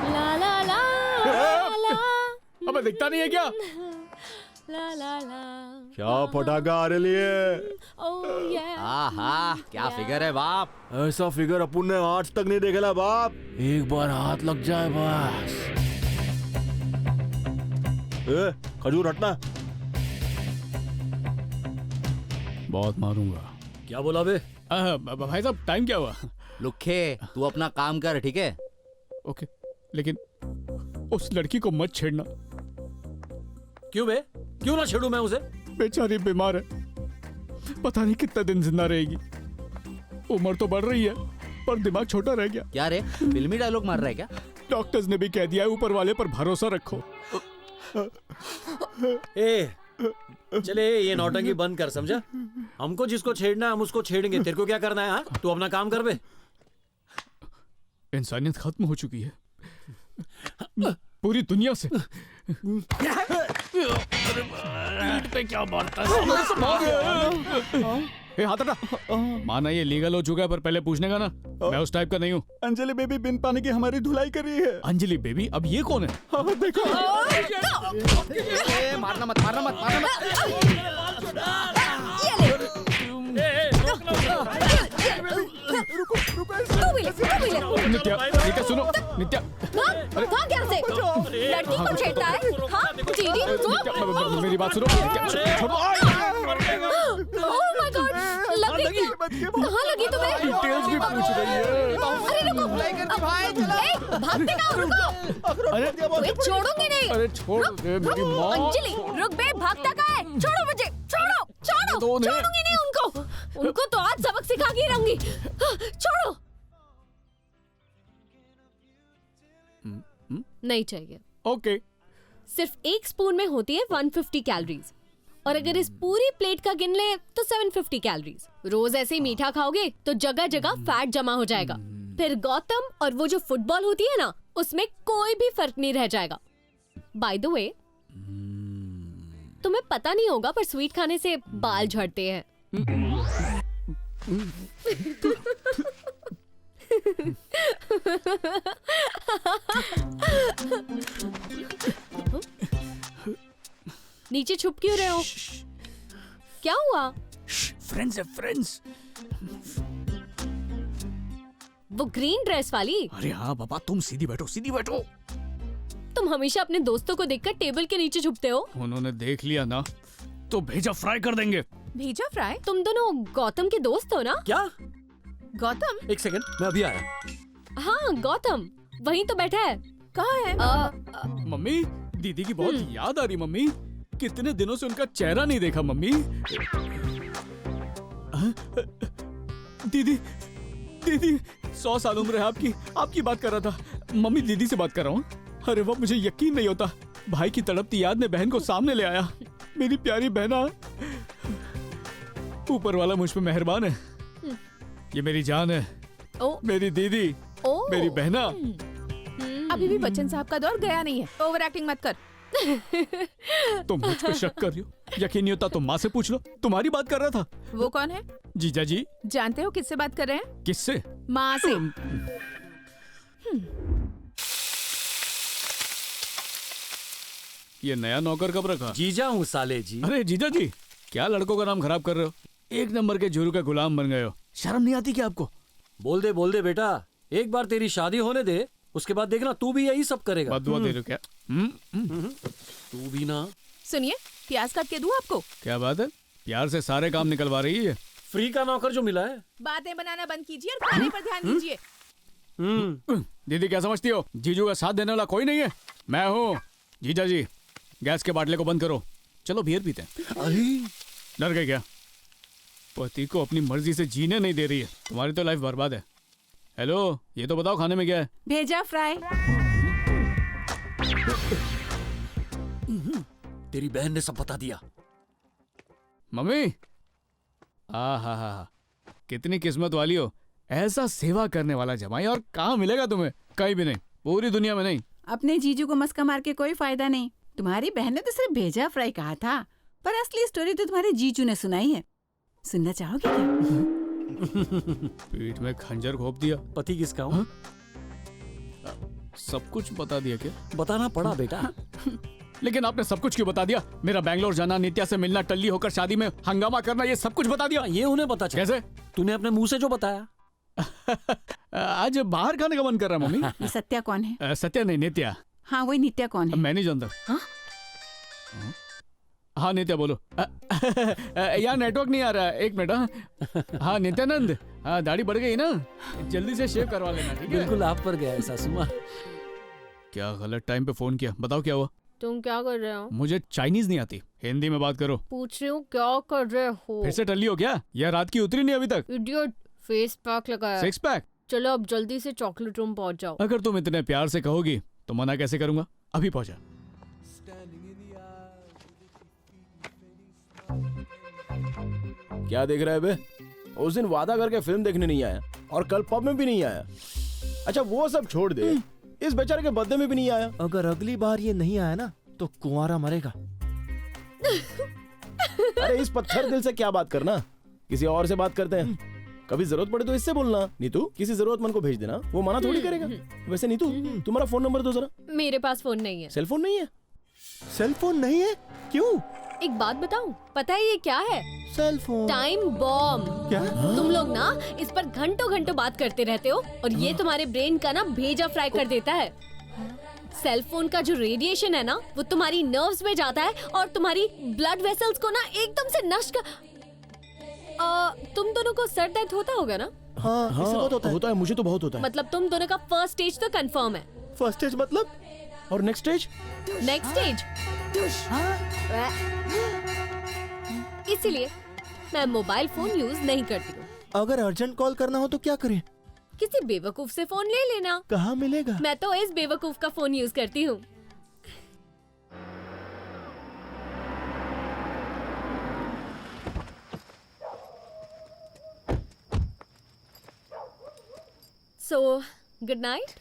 ला ला ला ला। अबे दिखता नहीं है क्या? ला ला ला। क्या पटाखा आ रही है। ओह या। आहा, क्या फिगर है बाप। ऐसा फिगर अपन ने आज तक नहीं देखेला बाप। एक बार हाथ लग जाए बस। खजूर हटना। बहुत मारूंगा। क्या बोला बे? भाई साहब टाइम क्या हुआ? लुखे, तू अपना काम कर, ठीक है? ओके, लेकिन उस लड़की को मत छेड़ना। क्यों बे? क्यों ना छेड़ू मैं उसे? बेचारी बीमार है, पता नहीं कितना दिन जिंदा रहेगी। उम्र तो बढ़ रही है पर दिमाग छोटा रह गया। क्या रे, फिल्मी डायलॉग मार रहा है क्या? डॉक्टर्स ने भी कह दिया है ऊपर वाले पर भरोसा रखो। ए, चले ये नौटंकी बंद कर, समझा? हमको जिसको छेड़ना है हम उसको छेड़ेंगे। तेरे को क्या करना है? हाँ, तू अपना काम कर बे। इंसानियत खत्म हो चुकी है पूरी दुनिया से। पीठ पे क्या मारता है? हाथ हटा। माना ये लीगल हो चुका है पर पहले पूछने का ना, मैं उस टाइप का नहीं हूँ। अंजलि बेबी बिन पानी की हमारी धुलाई कर रही है। अंजलि बेबी? अब ये कौन है? देखो। मारना मत, मारना मत, मारना मत। नित्या, नित्या सुनो, नित्या। भाग यहाँ से। लड़की को छेड़ता है? हाँ, दीदी सुनो। मेरी बात सुनो। ओह माय गॉड, लगी क्या? कहाँ लगी तुम्हें? डिटेल्स भी पूछ रही है। अरे रुको, भागते कहाँ? रुको। अरे तुम्हें छोड़ूंगी नहीं। अरे छोड़ दे मेरी माँ। अंजलि, रुक बे, भागता कहाँ है? छोड़ो मुझे, छोड़ो, छोड़ो। छोड़ूंगी नहीं उनको। उनको तो आज सबक सिखा के रहूंगी। छोड़ो। नहीं चाहिए। ओके। सिर्फ एक स्पून में होती है 150 कैलोरीज, और अगर इस पूरी प्लेट का गिन ले तो 750 कैलोरीज। रोज ऐसे ही मीठा खाओगे तो जगह जगह फैट जमा हो जाएगा। फिर गौतम और वो जो फुटबॉल होती है ना, उसमें कोई भी फर्क नहीं रह जाएगा। बाय द वे, तुम्हें पता नहीं होगा पर स्वीट खाने से बाल झड़ते हैं। नीचे छुप क्यों रहे हो? क्या हुआ? फ्रेंड्स है, फ्रेंड्स। वो ग्रीन ड्रेस वाली? अरे हाँ बाबा, तुम सीधी बैठो, सीधी बैठो। तुम हमेशा अपने दोस्तों को देखकर टेबल के नीचे छुपते हो। उन्होंने देख लिया ना तो भेजा फ्राई कर देंगे। भेजा फ्राई? तुम दोनों गौतम के दोस्त हो ना? क्या? गौतम? एक सेकंड, मैं अभी आया। हाँ, गौतम वहीं तो बैठा है। कहाँ है? मम्मी, दीदी की बहुत याद आ रही मम्मी। कितने दिनों से उनका चेहरा नहीं देखा मम्मी। दीदी, दीदी 100 साल उम्र है आपकी, आपकी बात कर रहा था। मम्मी, दीदी से बात कर रहा हूँ। अरे वाह, मुझे यकीन नहीं होता, भाई की तड़पती याद ने बहन को सामने ले आया। मेरी प्यारी बहना, ऊपर वाला मुझ पे मेहरबान है। ये मेरी जान है, मेरी दीदी, मेरी बहना। अभी भी बच्चन साहब का दौर गया नहीं है। ओवर एक्टिंग मत कर। तुम मुझ पे शक कर रही हो? यकीन नहीं होता तो माँ से पूछ लो, तुम्हारी बात कर रहा था। वो कौन है? जीजा जी। जानते हो किससे बात कर रहे हैं? किससे? माँ से। ये नया नौकर कब रखा? जीजा हूँ साले जी। अरे जीजा जी, क्या लड़कों का नाम खराब कर रहे हो? एक नंबर के जुरू का गुलाम बन गए हो। शर्म नहीं आती क्या आपको? बोल दे बेटा, एक बार तेरी शादी होने दे, उसके बाद देखना तू भी यही सब करेगा। बदुआ दे रहे हो क्या? तू भी ना। सुनिए, प्याज काट के दूं आपको? क्या बात है, प्यार से सारे काम निकलवा रही है। फ्री का नौकर जो मिला है। बातें बनाना बंद कीजिए और खाने पर ध्यान दीजिए। दीदी क्या समझती हो, जीजू का साथ देने वाला कोई नहीं है? मैं हूँ। जीजा जी, गैस के बाटले को बंद करो, चलो बियर पीते हैं। डर गए क्या? पति को अपनी मर्जी से जीने नहीं दे रही है, तुम्हारी तो लाइफ बर्बाद है। हेलो, ये तो बताओ खाने में क्या है? भेजा फ्राई। तेरी बहन ने सब बता दिया। मम्मी, हा, कितनी किस्मत वाली हो, ऐसा सेवा करने वाला जमाई। और कहाँ मिलेगा तुम्हें? कहीं भी नहीं, पूरी दुनिया में नहीं। अपने जीजू को मस्का मार के कोई फायदा नहीं। तुम्हारी बहन ने तो सिर्फ भेजा फ्राई कहा था, पर असली स्टोरी तो तुम्हारे जीजू ने सुनाई है। सुनना चाहोगे क्या? पीठ में खंजर घोंप दिया। पति किसका हूँ? सब कुछ बता दिया क्या? बताना पड़ा बेटा। लेकिन आपने सब कुछ क्यों बता दिया? मेरा बैंगलोर जाना, नित्या से मिलना, टल्ली होकर शादी में हंगामा करना, ये सब कुछ बता दिया। ये उन्हें पता चला। कैसे? तूने अपने मुंह से जो बताया। आज बाहर खाने का मन कर रहा है मम्मी। ये सत्या कौन है? सत्या नहीं, नित्या। हाँ, वही नित्या कौन है? मैं नहीं जानता। हाँ नित्या बोलो। यार नेटवर्क नहीं आ रहा है, एक मिनट। हाँ नित्यानंद, हाँ दाढ़ी बढ़ गई ना, जल्दी से शेव करवा लेना, ठीक है? बिल्कुल आप पर गया है सासू माँ। क्या गलत टाइम पे फोन किया? बताओ क्या हुआ? तुम क्या कर रहे हो? मुझे चाइनीज नहीं आती, हिंदी में बात करो। पूछ रही हूँ क्या कर रहे हो? फिर से टल्ली हो क्या? या रात की उतरी नहीं अभी तक? इडियट, फेस पैक लगाया। 6 पैक? चलो अब जल्दी से चॉकलेट रूम पहुंच जाओ। अगर तुम इतने प्यार से कहोगी तो मना कैसे करूंगा। अभी पहुंचा। क्या देख रहा है बे? उस दिन वादा करके फिल्म देखने नहीं आया और कल पब में भी नहीं आया। अच्छा वो सब छोड़ दे, इस बेचारे के बर्थडे में भी नहीं आया। अगर अगली बार ये नहीं आया ना तो कुंवारा मरेगा। अरे इस पत्थर दिल से क्या बात करना, किसी और से बात करते हैं। कभी जरूरत पड़े तो इससे बोलना। नीतू, किसी जरूरतमंद को भेज देना, वो मना थोड़ी करेगा। वैसे नीतू, तुम्हारा फोन नंबर दो जरा। मेरे पास फोन नहीं है। सेल फोन नहीं है? सेल फोन नहीं है? क्यों? एक बात बताऊं, पता है ये क्या है? Cell phone. Time bomb. क्या? तुम लोग ना इस पर घंटों घंटों बात करते रहते हो और ये तुम्हारे ब्रेन का ना भेजा फ्राई कर देता है। सेल फोन का जो रेडिएशन है ना, वो तुम्हारी नर्व्स में जाता है और तुम्हारी ब्लड वेसल्स को ना एकदम से नष्ट कर। तुम दोनों को सर दर्द होता होगा ना? हाँ, बहुत होता है। मुझे तो बहुत होता है। मतलब तुम दोनों का फर्स्ट स्टेज तो कंफर्म है। फर्स्ट स्टेज मतलब? और नेक्स्ट स्टेज? नेक्स्ट स्टेज इसीलिए मैं मोबाइल फोन यूज नहीं करती हूँ। अगर अर्जेंट कॉल करना हो तो क्या करें? किसी बेवकूफ से फोन ले लेना। कहाँ मिलेगा? मैं तो इस बेवकूफ का फोन यूज करती हूँ। So good night.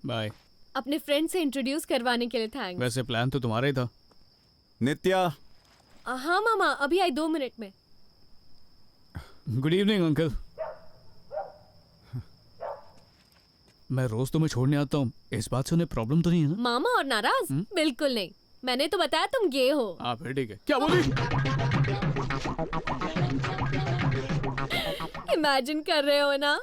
बाय। अपने फ्रेंड से इंट्रोड्यूस करवाने के लिए थैंक्स। वैसे प्लान तो तुम्हारा ही था। नित्या। हाँ मामा, अभी आई 2 मिनट में। Good evening uncle. मैं रोज तुम्हें छोड़ने आता हूँ, इस बात से उन्हें प्रॉब्लम तो नहीं है ना? मामा और नाराज? बिल्कुल नहीं, मैंने तो बताया तुम गे हो। हाँ फिर ठीक है। क्या बोली? इमेजिन कर रहे हो ना?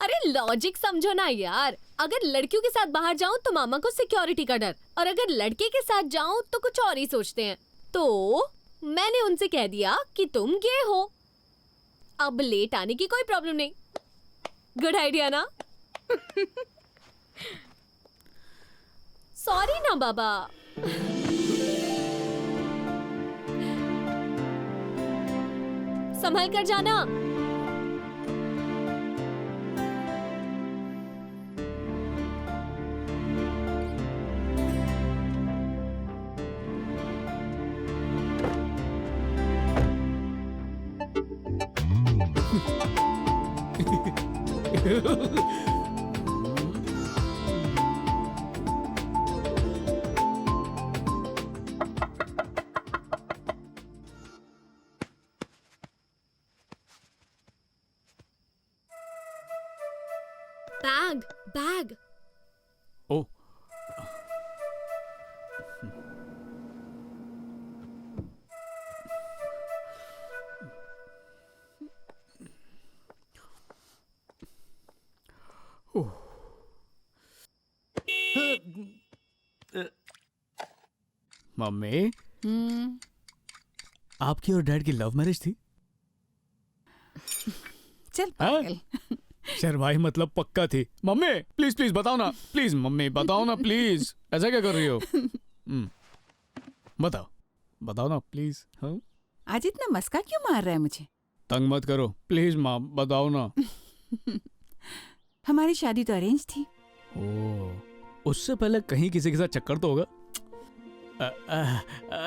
अरे लॉजिक समझो ना यार। अगर लड़कियों के साथ बाहर जाऊं तो मामा को सिक्योरिटी का डर, और अगर लड़के के साथ जाऊं तो कुछ और ही सोचते हैं। तो मैंने उनसे कह दिया कि तुम गे हो। अब लेट आने की कोई प्रॉब्लम नहीं। गुड आइडिया ना? सॉरी ना बाबा। संभल कर जाना। Bag bag. ओ मम्मी, आपकी और डैड की लव मैरिज थी? चल पागल। शर्माई मतलब पक्का थी। मम्मी प्लीज प्लीज बताओ ना, प्लीज मम्मी बताओ ना प्लीज। ऐसा क्या कर रही हो? बताओ बताओ ना प्लीज। हाँ आज इतना मस्का क्यों मार रहा है मुझे? तंग मत करो प्लीज माँ, बताओ ना। हमारी शादी तो अरेंज थी। ओ, उससे पहले कहीं किसी के साथ चक्कर तो होगा।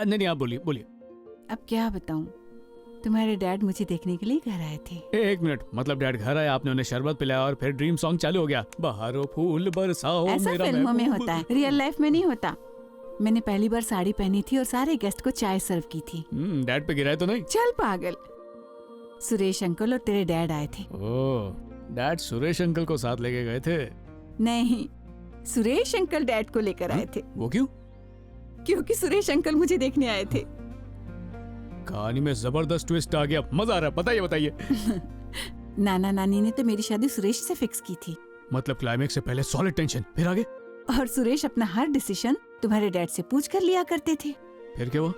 नहीं आप बोलिए बोलिए। अब क्या बताऊं, तुम्हारे डैड मुझे देखने के लिए घर आए थे। एक मिनट, मतलब डैड घर आए, आपने उन्हें शरबत पिलाया और फिर ड्रीम सॉन्ग चालू हो गया, बहारो फूल बरसाओ ऐसा मेरा फिल्मों में महबूब। होता है, रियल लाइफ में नहीं होता। मैंने पहली बार साड़ी पहनी थी और सारे गेस्ट को चाय सर्व की थी। डैड पे गिराए तो नहीं? चल पागल, सुरेश अंकल और तेरे डैड आए थे। ओह, डैड सुरेश अंकल को साथ लेके गए थे? नहीं, सुरेश अंकल डैड को लेकर आए थे। वो क्यों? क्योंकि सुरेश अंकल मुझे देखने आए थे। कहानी में जबरदस्त ट्विस्ट आ गया, मजा आ रहा है, बताइए बताइए। नाना नानी ने तो मेरी शादी सुरेश से फिक्स की थी। मतलब क्लाइमेक्स से पहले सॉलिड टेंशन, फिर आगे? और सुरेश अपना हर डिसीजन तुम्हारे डैड से पूछ कर लिया करते थे। फिर क्या हुआ?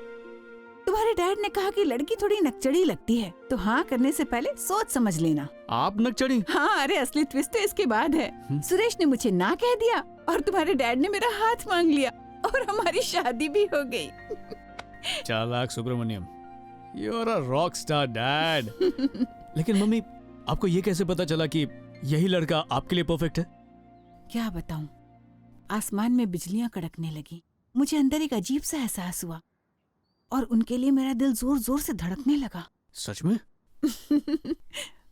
तुम्हारे डैड ने कहा कि लड़की थोड़ी नकचड़ी लगती है, तो हाँ करने से पहले सोच समझ लेना। आप नकचड़ी? हाँ, अरे असली ट्विस्ट तो इसके बाद है। सुरेश ने मुझे ना कह दिया और तुम्हारे डैड ने मेरा हाथ मांग लिया और हमारी शादी भी हो गई। चालाक Subramaniam, you are a rock star dad. लेकिन मम्मी, आपको ये कैसे पता चला कि यही लड़का आपके लिए परफेक्ट है? क्या बताऊं, आसमान में बिजलियां कड़कने लगी, मुझे अंदर एक अजीब सा एहसास हुआ और उनके लिए मेरा दिल जोर जोर से धड़कने लगा। सच में?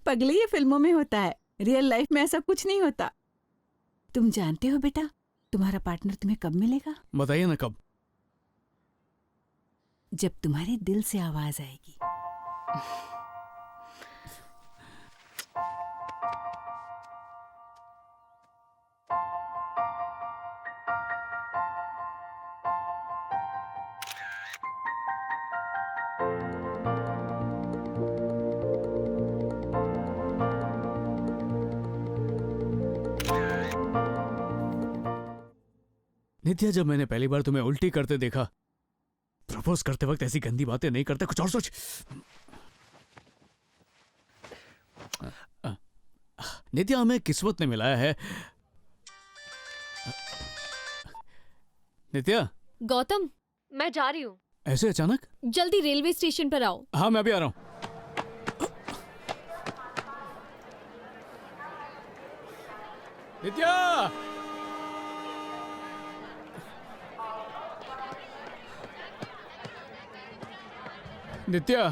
पगले, ये फिल्मों में होता है, रियल लाइफ में ऐसा कुछ नहीं होता। तुम जानते हो बेटा, तुम्हारा पार्टनर तुम्हें कब मिलेगा? बताइए ना कब। जब तुम्हारे दिल से आवाज आएगी। नित्या, जब मैंने पहली बार तुम्हें उल्टी करते देखा, प्रपोज करते वक्त ऐसी गंदी बातें नहीं करते, कुछ और सोच। नित्या, हमें किस्मत ने मिलाया है। नित्या। गौतम, मैं जा रही हूँ। ऐसे अचानक? जल्दी रेलवे स्टेशन पर आओ। हाँ, मैं अभी आ रहा हूँ। नित्या! नित्या!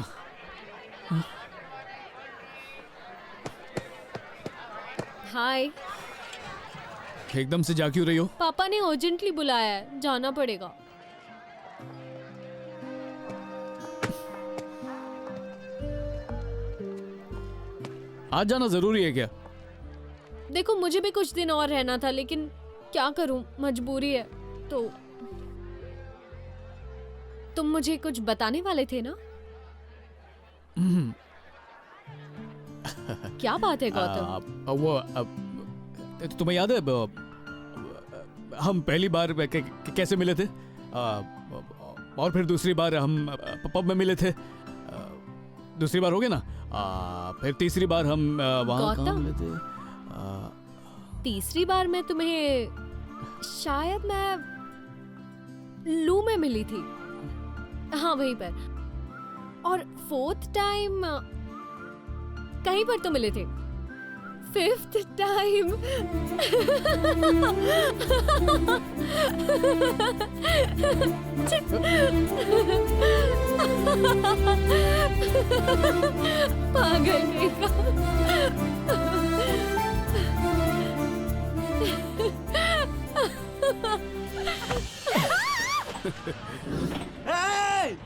हाय। एकदम से जा क्यों रही हो? पापा ने अर्जेंटली बुलाया है, जाना पड़ेगा। आज जाना जरूरी है क्या? देखो, मुझे भी कुछ दिन और रहना था, लेकिन क्या करूं, मजबूरी है। तो तुम मुझे कुछ बताने वाले थे ना? क्या बात है गौतम? तुम्हें याद है हम पहली बार कैसे मिले थे? और फिर दूसरी बार हम पब में मिले थे। दूसरी बार हो गया ना? फिर तीसरी बार हम वहाँ कहाँ मिले थे? तीसरी बार मैं तुम्हें शायद मैं लू में मिली थी। हाँ, वहीं पर। और फोर्थ टाइम कहीं पर तो मिले थे। फिफ्थ टाइम पागल नहीं Hey!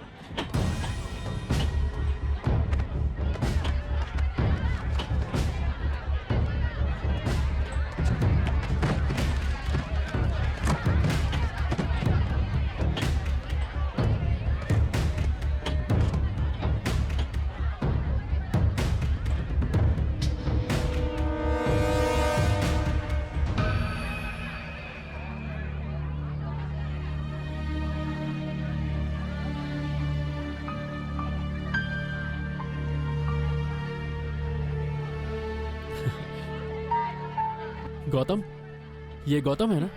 गौतम, ये गौतम है ना?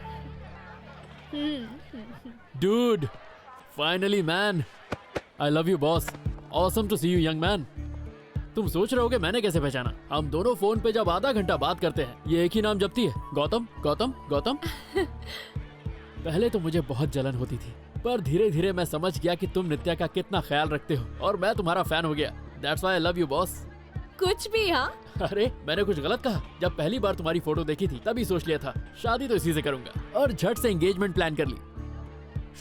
Dude, finally man, I love you boss. Awesome to see you young man. तुम सोच रहे होगे मैंने कैसे पहचाना? हम दोनों फोन पे जब आधा घंटा बात करते हैं ये एक ही नाम जपती है, गौतम गौतम गौतम। पहले तो मुझे बहुत जलन होती थी, पर धीरे धीरे मैं समझ गया कि तुम नित्या का कितना ख्याल रखते हो और मैं तुम्हारा फैन हो गया। That's why I love you boss. कुछ भी। हाँ अरे मैंने कुछ गलत कहा? जब पहली बार तुम्हारी फोटो देखी थी तभी सोच लिया था शादी तो इसी से करूंगा और झट से एंगेजमेंट प्लान कर ली।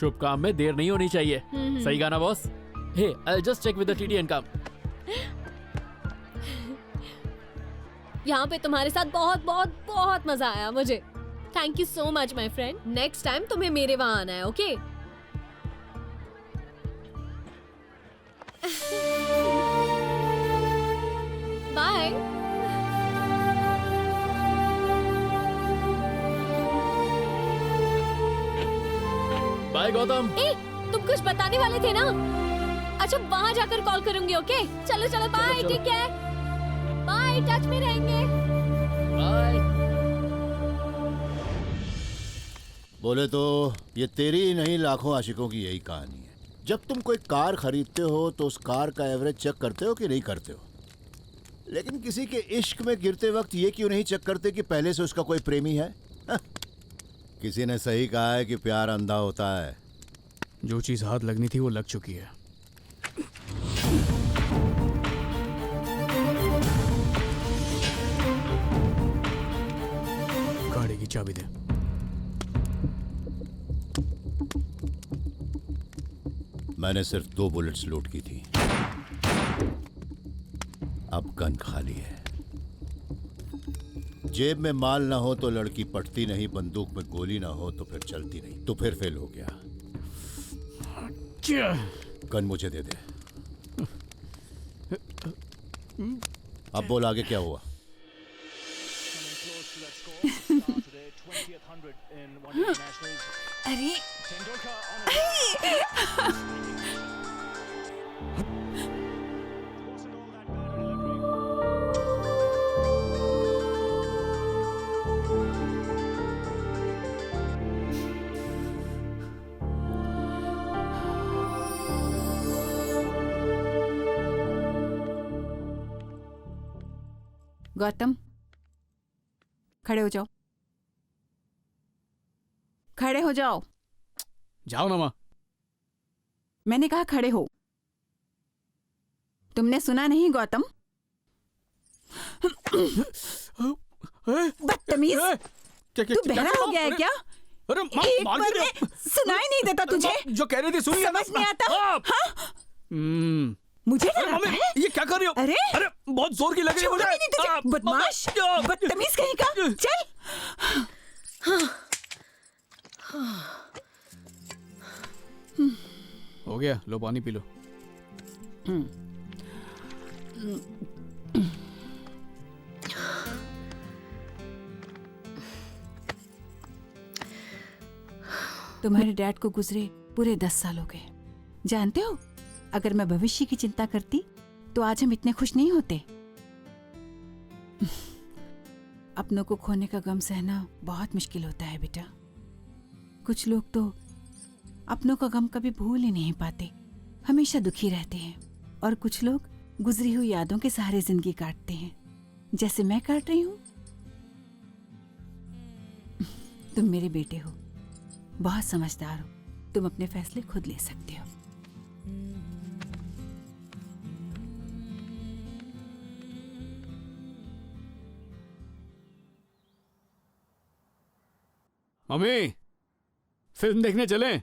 शुभ काम में देर नहीं होनी चाहिए। सही गाना boss? Hey I just check with the TT and come. यहाँ पे तुम्हारे साथ बहुत बहुत बहुत मजा आया मुझे। Thank you so much my friend. Next time तुम्हें मेरे वहाँ आना है, ओके? बाय। बाय गौतम। ए, तुम कुछ बताने वाले थे ना? अच्छा वहाँ जाकर कॉल करूंगी, ओके? चलो चलो bye, take care. Bye, touch में रहेंगे। बाय। बोले तो ये तेरी ही नहीं लाखों आशिकों की यही कहानी है। जब तुम कोई कार खरीदते हो तो उस कार का एवरेज चेक करते हो कि नहीं करते हो, लेकिन किसी के इश्क में गिरते वक्त ये क्यों नहीं चेक करते कि पहले से उसका कोई प्रेमी है? किसी ने सही कहा है कि प्यार अंधा होता है। जो चीज हाथ लगनी थी वो लग चुकी है। गाड़ी की चाबी दे। मैंने सिर्फ 2 बुलेट्स लोड की थी, अब गन खाली है। जेब में माल ना हो तो लड़की पटती नहीं, बंदूक में गोली ना हो तो फिर चलती नहीं। तो फिर फेल हो गया। गन मुझे दे दे। अब बोल आगे क्या हुआ? अरे गौतम खड़े हो जाओ, खड़े हो जाओ। जाओ ना माँ। मैंने कहा खड़े हो। तुमने सुना नहीं गौतम? बदतमीज, तू बहरा हो गया है क्या? अरे माँ, एक बार में सुनाई नहीं देता तुझे? जो कह रही थी सुन लिया। समझ नहीं आता? हाँ? मुझे डराता है? ये क्या कर रही हो? अरे बहुत जोर की लग रही है मुझे। नहीं तुझे, बदमाश, बदतमीज कहीं का। चल। हो गया, लो पानी पी लो। तुम्हारे डैड को गुजरे पूरे 10 साल हो गए। जानते हो, अगर मैं भविष्य की चिंता करती तो आज हम इतने खुश नहीं होते। अपनों को खोने का गम सहना बहुत मुश्किल होता है बेटा। कुछ लोग तो अपनों का गम कभी भूल ही नहीं पाते, हमेशा दुखी रहते हैं। और कुछ लोग गुजरी हुई यादों के सहारे जिंदगी काटते हैं, जैसे मैं काट रही हूं। तुम मेरे बेटे हो, बहुत समझदार हो, तुम अपने फैसले खुद ले सकते हो। मम्मी, फिल्म देखने चलें?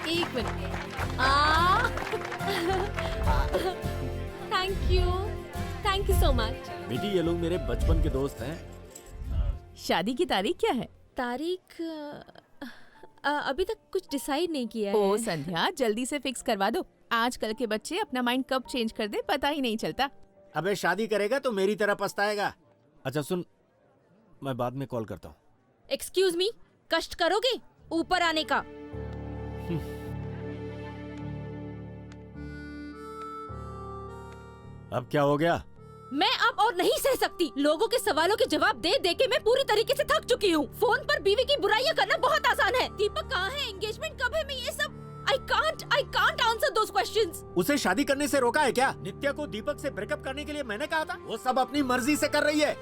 एक minute. Thank you so much. बेटी ये लोग मेरे बचपन के दोस्त हैं। शादी की तारीख क्या है? तारीख अभी तक कुछ डिसाइड नहीं किया है। ओ संध्या, जल्दी से फिक्स करवा दो। आजकल के बच्चे अपना माइंड कब चेंज कर दे पता ही नहीं चलता। अबे शादी करेगा तो मेरी तरह पछताएगा। अच्छा सुन, मैं बाद में कॉल करता हूँ। एक्सक्यूज मी, कष्ट करोगे ऊपर आने का? अब क्या हो गया? मैं अब और नहीं सह सकती। लोगों के सवालों के जवाब दे दे के मैं पूरी तरीके से थक चुकी हूँ। फोन पर बीवी की बुराइयां करना बहुत आसान है। दीपक कहाँ है, एंगेजमेंट कब है, मैं ये सब I can't answer those questions. उसे शादी करने से रोका है क्या? नित्या को दीपक से ब्रेकअप करने के लिए मैंने कहा था। वो सब अपनी मर्जी से कर रही है।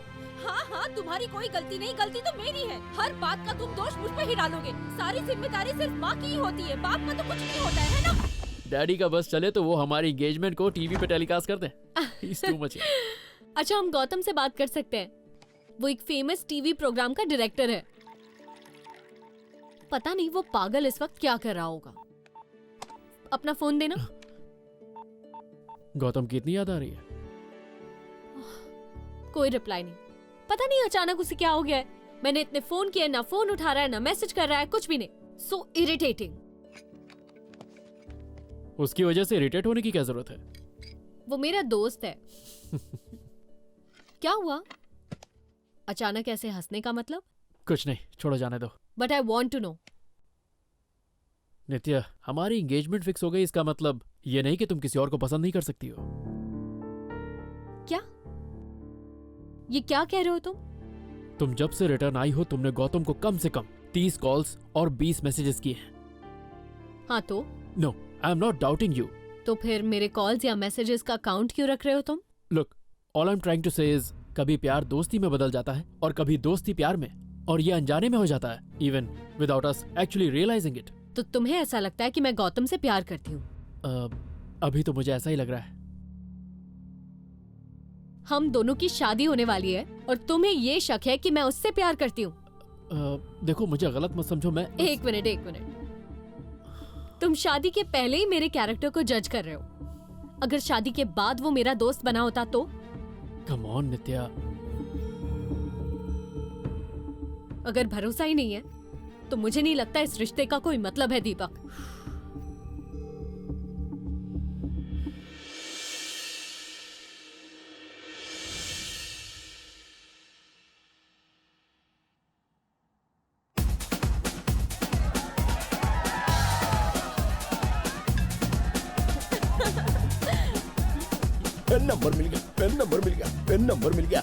हाँ, तुम्हारी कोई गलती नहीं, गलती तो मेरी है। हर बात का तुम दोष मुझ पे ही डालोगे। सारी जिम्मेदारी सिर्फ माँ की ही होती है, बाप का तो कुछ नहीं होता है ना? डैडी का बस चले तो वो हमारी एंगेजमेंट को टीवी पे टेलीकास्ट कर दें। He's too much. अच्छा, हम गौतम से बात कर सकते हैं। वो एक फेमस टीवी प्रोग्राम का डायरेक्टर है। पता नहीं वो पागल इस वक्त क्या कर रहा होगा। अपना फोन देना। गौतम की इतनी याद आ रही है? कोई रिप्लाई नहीं। पता नहीं अचानक उसे क्या हो गया है। मैंने इतने फोन किए, ना फोन उठा रहा है, ना मैसेज कर रहा है, कुछ भी नहीं। So irritating. उसकी वजह से इरिटेट होने की क्या जरूरत है? वो मेरा दोस्त है। क्या हुआ? अचानक ऐसे हंसने का मतलब? कुछ नहीं, छोड़ो, जाने दो। But I want to know. Nitya, हमारी एंगेजमेंट फिक्स हो गई, इसका मतलब ये नहीं कि तुम किसी और को पसंद नहीं कर सकती हो। क्या? ये क्या कह रहे हो तुम? तुम जब से रिटर्न आई हो तुमने गौतम को कम से कम 30 कॉल्स और 20 मैसेजेस किए हैं। हाँ तो? No, I am not doubting you. तो फिर मेरे कॉल्स या मैसेजेस का काउंट क्यों रख रहे हो तुम? Look, all I am trying to say is, कभी प्यार दोस्ती में बदल जाता है और कभी दोस्ती प्यार में, और ये अनजाने में हो जाता है, even without us actually realising it. तो तुम्हें ऐसा लगता है कि मैं गौतम से प्यार करती हूँ? अभी तो मुझे ऐसा ही लग रहा है। हम दोनों की शादी होने वाली है और तुम्हें ये शक है कि मैं उससे प्यार करती हूँ? देखो, मुझे गलत मत समझो। मैं एक मिनट। तुम शादी के पहले ही मेरे कैरेक्टर को जज कर रहे हो। अगर शादी के बाद वो मेरा दोस्त बना होता तो? कम ऑन नित्या। अगर भरोसा ही नहीं है तो मुझे नहीं लगता इस रिश्ते का कोई मतलब है दीपक। पेन नंबर मिल गया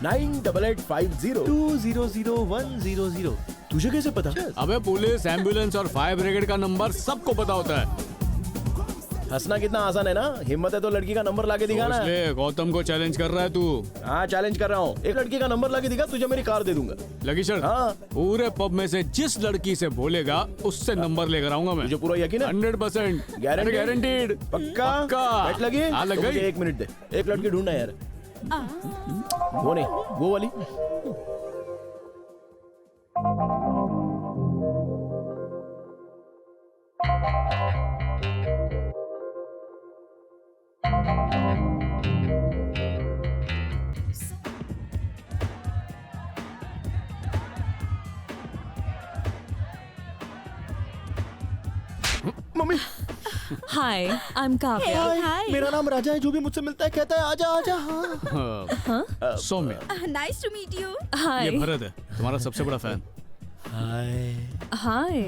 988502000100। तुझे कैसे पता? अबे पुलिस, एम्बुलेंस और फायर ब्रिगेड का नंबर सबको पता होता है। हंसना कितना आसान है ना। हिम्मत है तो लड़की का नंबर लाके दिखा ना। गौतम को चैलेंज कर रहा है तू? हाँ, चैलेंज कर रहा हूँ। एक लड़की का नंबर लाके दिखा, तुझे मेरी कार दे दूंगा। लगी शर्त? हाँ। पूरे पब में से जिस लड़की से बोलेगा उससे नंबर लेकर आऊंगा मैं। तुझे पूरा यकीन है? 100% गारंटीड। पक्का? बैठ लगी? हाँ, लग गई। 1 मिनट दे, एक लड़की ढूंढना यार। वो नहीं, वो वाली। Mummy. Hi, I am Kavya. Hi, मेरा नाम राजा है। जो भी मुझसे मिलता है कहता है आजा आजा। हाँ। Saumya. Nice to meet you. Hi. ये भरत है, तुम्हारा सबसे बड़ा फैन। हाय।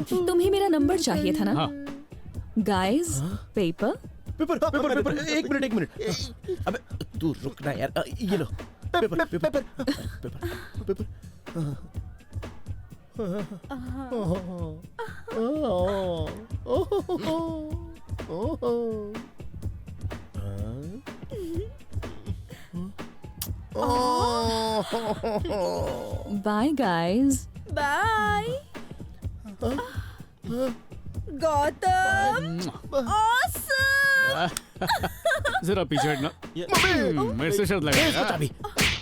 तुम्हें मेरा नंबर चाहिए था ना? हाँ। Guys, paper. पेपर। एक मिनट। अबे तू रुक ना यार। ये लो paper. Bye guys. Bye Gautam. Awesome. जरा पीछे हटना। मेरे से शर्त लगा।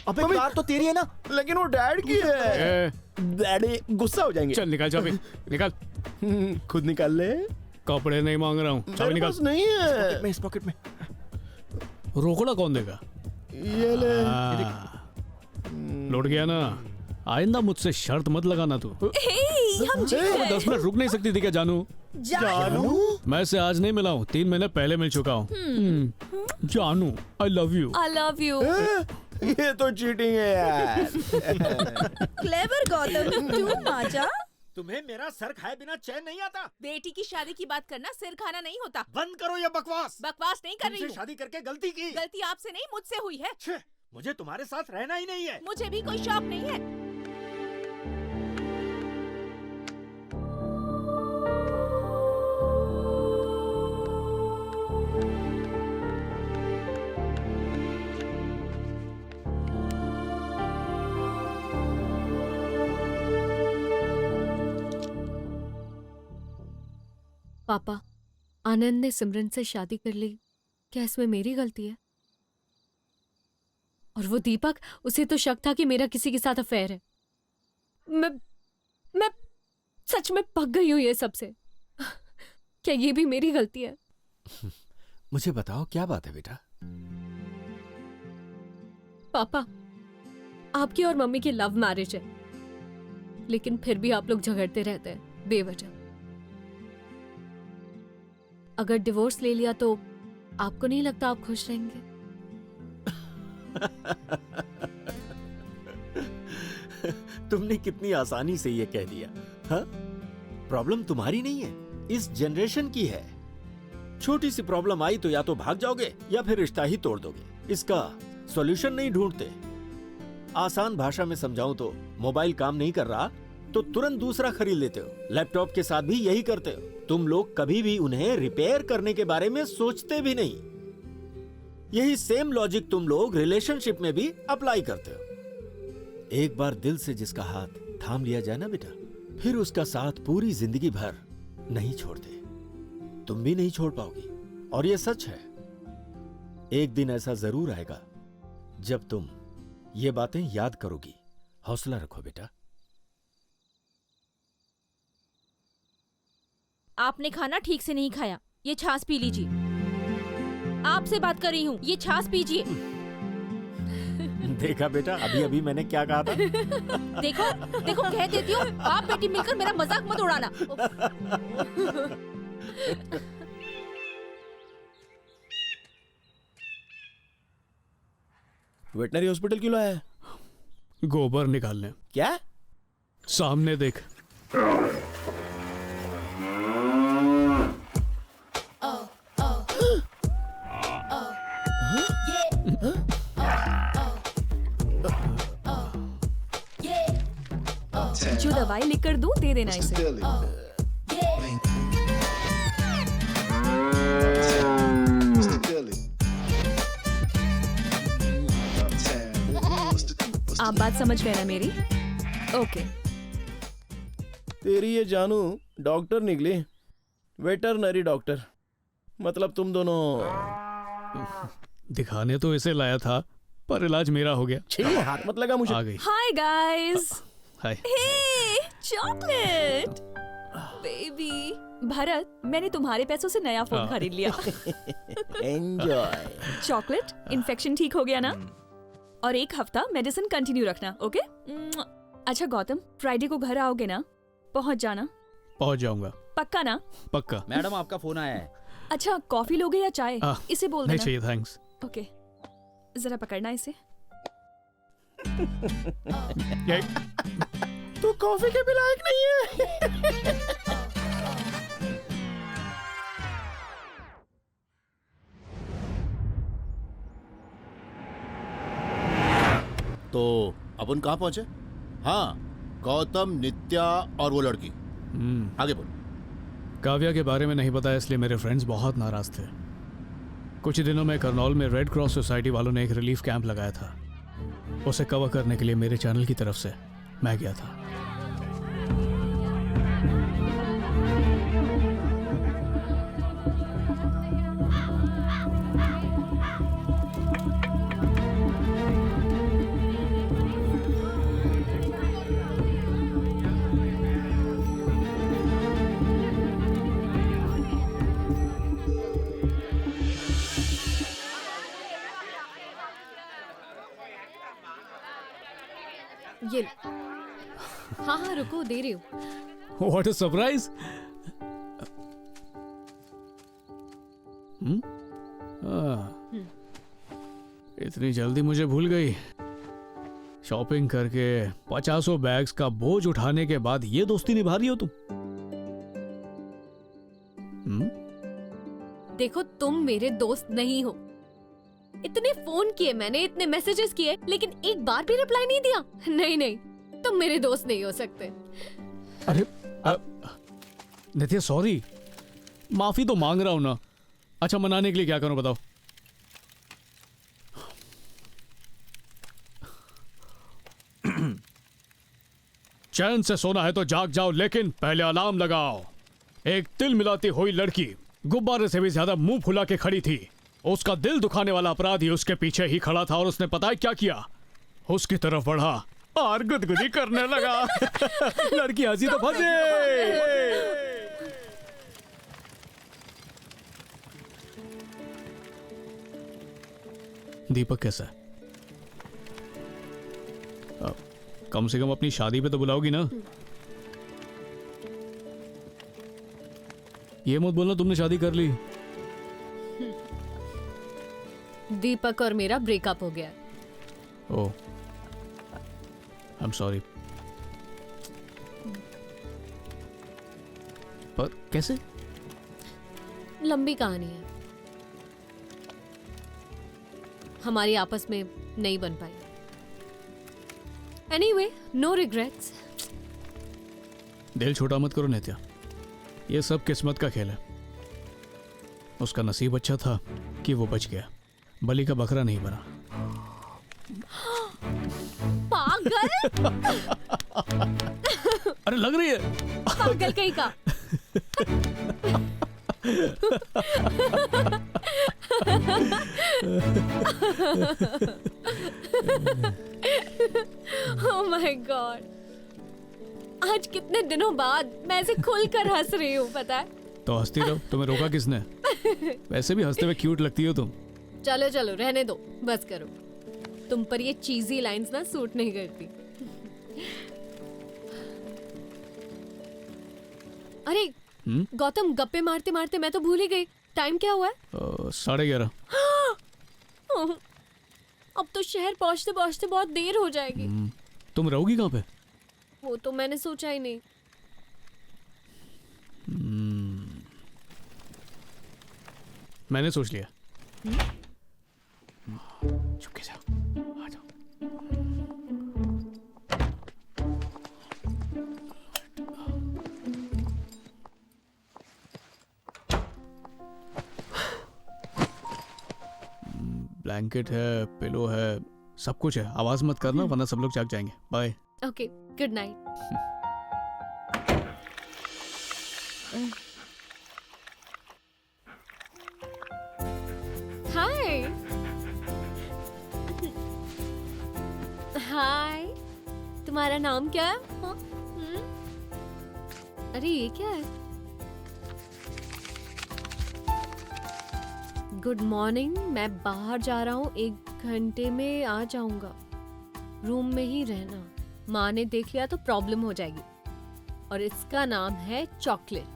अबे कार तो तेरी है ना, लेकिन वो डैड की है। डैडी गुस्सा हो जाएंगे। चल निकाल चाबी, निकाल। खुद निकाल ले। कपड़े नहीं मांग रहा हूँ, चाबी निकाल। नहीं है इस पॉकेट में। रोकड़ा कौन देगा? ये ले। लौट गया ना। आइंदा मुझसे शर्त मत लगाना तू। हम 10 मिनट रुक नहीं सकती थी क्या जानू? मैं से आज नहीं मिला हूँ, 3 महीने पहले मिल चुका हूँ। जानू, आई love you. I love you. ये तो चीटिंग है यार। क्लेवर गौतम, तू माजा। तुम्हें मेरा सर खाए बिना चैन नहीं आता। बेटी की शादी की बात करना सिर खाना नहीं होता। बंद करो ये बकवास। बकवास नहीं कर रही हूँ। शादी करके गलती की। गलती आपसे नहीं मुझसे हुई है। मुझे तुम्हारे साथ रहना ही नहीं है। मुझे भी कोई शौक नहीं है। पापा, आनंद ने सिमरन से शादी कर ली, क्या इसमें मेरी गलती है? और वो दीपक, उसे तो शक था कि मेरा किसी के साथ अफेयर है। मैं सच में पक गई हूं ये सबसे। क्या ये भी मेरी गलती है? मुझे बताओ क्या बात है बेटा? पापा, आपकी और मम्मी की लव मैरिज है, लेकिन फिर भी आप लोग झगड़ते रहते हैं बेवजह। अगर डिवोर्स ले लिया तो आपको नहीं लगता आप खुश रहेंगे? तुमने कितनी आसानी से ये कह दिया। हाँ? प्रॉब्लम तुम्हारी नहीं है, इस जनरेशन की है। छोटी सी प्रॉब्लम आई तो या तो भाग जाओगे या फिर रिश्ता ही तोड़ दोगे। इसका सॉल्यूशन नहीं ढूंढते। आसान भाषा में समझाऊं तो मोबाइल काम नहीं कर रहा तो तुरंत दूसरा खरीद लेते हो। लैपटॉप के साथ भी यही करते हो। तुम लोग कभी भी उन्हें रिपेयर करने के बारे में सोचते भी नहीं। यही सेम लॉजिक तुम लोग रिलेशनशिप में भी अप्लाई करते हो। एक बार दिल से जिसका हाथ थाम लिया जाए ना बेटा, फिर उसका साथ पूरी जिंदगी भर नहीं छोड़ते। तुम भी नहीं छोड़ पाओगी। और ये सच है, एक दिन ऐसा जरूर आएगा जब तुम ये बातें याद करोगी। हौसला रखो बेटा। आपने खाना ठीक से नहीं खाया, ये छाछ पी लीजिए। आपसे बात कर रही हूँ, ये छाछ पीजिए। देखा बेटा, अभी अभी मैंने क्या कहा था। देखो देखो, कह देती हूँ, आप बेटी मिलकर मेरा मजाक मत उड़ाना। वेटनरी हॉस्पिटल क्यों लाया है? गोबर निकालने। क्या? सामने देख। जो दवाई लिखकर दूं दे देना इसे। आप बात समझ गए ना मेरी? ओके। तेरी ये जानू डॉक्टर निकली, वेटरनरी डॉक्टर। मतलब तुम दोनों। दिखाने तो इसे लाया था, पर इलाज मेरा हो गया। छी, हाथ मत लगा मुझे। आ गई। Hi guys. Hi. Hey chocolate baby. Bharat, मैंने तुम्हारे पैसों से नया फोन खरीद लिया। एंजॉय। चॉकलेट, इन्फेक्शन ठीक हो गया ना? और 1 हफ्ता मेडिसिन कंटिन्यू रखना, ओके? अच्छा गौतम, फ्राइडे को घर आओगे ना? पहुंच जाना। पहुंच जाऊंगा। पक्का ना? पक्का। मैडम आपका फोन आया है। अच्छा, कॉफी लोगे या चाय? इसे बोल देना। नहीं चाहिए, थैंक्स। ओके, जरा पकड़ना इसे। तू कॉफी के भी लायक नहीं है। तो अपन कहाँ पहुंचे? हाँ, गौतम, नित्या और वो लड़की। आगे बोल। काव्या के बारे में नहीं बताया, इसलिए मेरे फ्रेंड्स बहुत नाराज थे। कुछ ही दिनों में करनौल में रेड क्रॉस सोसाइटी वालों ने एक रिलीफ कैंप लगाया था। उसे कवर करने के लिए मेरे चैनल की तरफ से मैं गया था। ये हाँ हाँ रुको, दे रही हूँ। What a surprise! इतनी जल्दी मुझे भूल गई। शॉपिंग करके 50 बैग्स का बोझ उठाने के बाद ये दोस्ती निभा रही हो तुम? देखो तुम मेरे दोस्त नहीं हो। इतने फोन किए मैंने, इतने मैसेजेस किए, लेकिन एक बार भी रिप्लाई नहीं दिया। नहीं नहीं, तुम मेरे दोस्त नहीं हो सकते। अरे नित्या सॉरी, माफी तो मांग रहा हूं ना। अच्छा मनाने के लिए क्या करूं बताओ? चैन से सोना है तो जाग जाओ, लेकिन पहले अलार्म लगाओ। एक तिल मिलाती हुई लड़की गुब्बारे से भी ज्यादा मुंह फुला के खड़ी थी। उसका दिल दुखाने वाला अपराधी उसके पीछे ही खड़ा था और उसने पता है क्या किया? उसकी तरफ बढ़ा और गुदगुदी करने लगा। लड़की हंसी तो फंसे। दीपक कैसा है? कम से कम अपनी शादी पे तो बुलाओगी ना? ये मत बोलना तुमने शादी कर ली। दीपक और मेरा ब्रेकअप हो गया। ओह, आई एम सॉरी। पर कैसे? लंबी कहानी है, हमारी आपस में नहीं बन पाई। Anyway, no regrets. दिल छोटा मत करो नित्या, ये सब किस्मत का खेल है। उसका नसीब अच्छा था कि वो बच गया, बलि का बकरा नहीं बना। पागल! अरे लग रही है। पागल कहीं का। Oh my God! आज कितने दिनों बाद मैं ऐसे खुलकर हंस रही हूँ, पता है? तो हंसती रहो, तुम्हें रोका किसने? वैसे भी हंसते हुए क्यूट लगती हो तुम। चलो चलो रहने दो, बस करो। तुम पर ये चीजी लाइंस ना सूट नहीं करती। अरे गौतम, गप्पे मारते मारते मैं तो भूल ही गई, टाइम क्या हुआ है? 11:30। अब तो शहर पहुंचते पहुंचते बहुत देर हो जाएगी। तुम रहोगी कहाँ पे? वो तो मैंने सोचा ही नहीं। मैंने सोच लिया। चुपके जा, आ जाओ। ब्लैंकेट है, पिलो है, सब कुछ है। आवाज मत करना वरना सब लोग जाग जाएंगे। Bye. Okay, good night. Hi hi, तुम्हारा नाम क्या है? हाँ? अरे ये क्या है? गुड मॉर्निंग, मैं बाहर जा रहा हूँ, 1 घंटे में आ जाऊंगा। रूम में ही रहना, माँ ने देख लिया तो प्रॉब्लम हो जाएगी। और इसका नाम है चॉकलेट।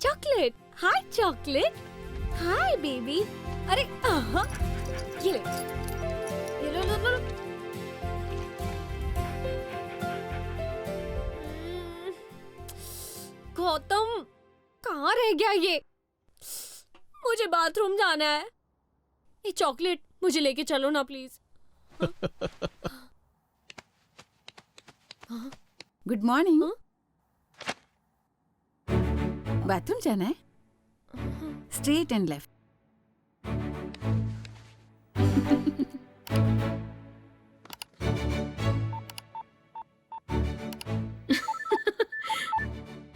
चॉकलेट, हाय चॉकलेट, हाय बेबी। अरे ये ले, ये लो लो लो। गौतम, कहाँ रह गया ये? मुझे बाथरूम जाना है। ये चॉकलेट मुझे लेके चलो ना प्लीज। Good morning. बाथरूम जाना है? Straight and left.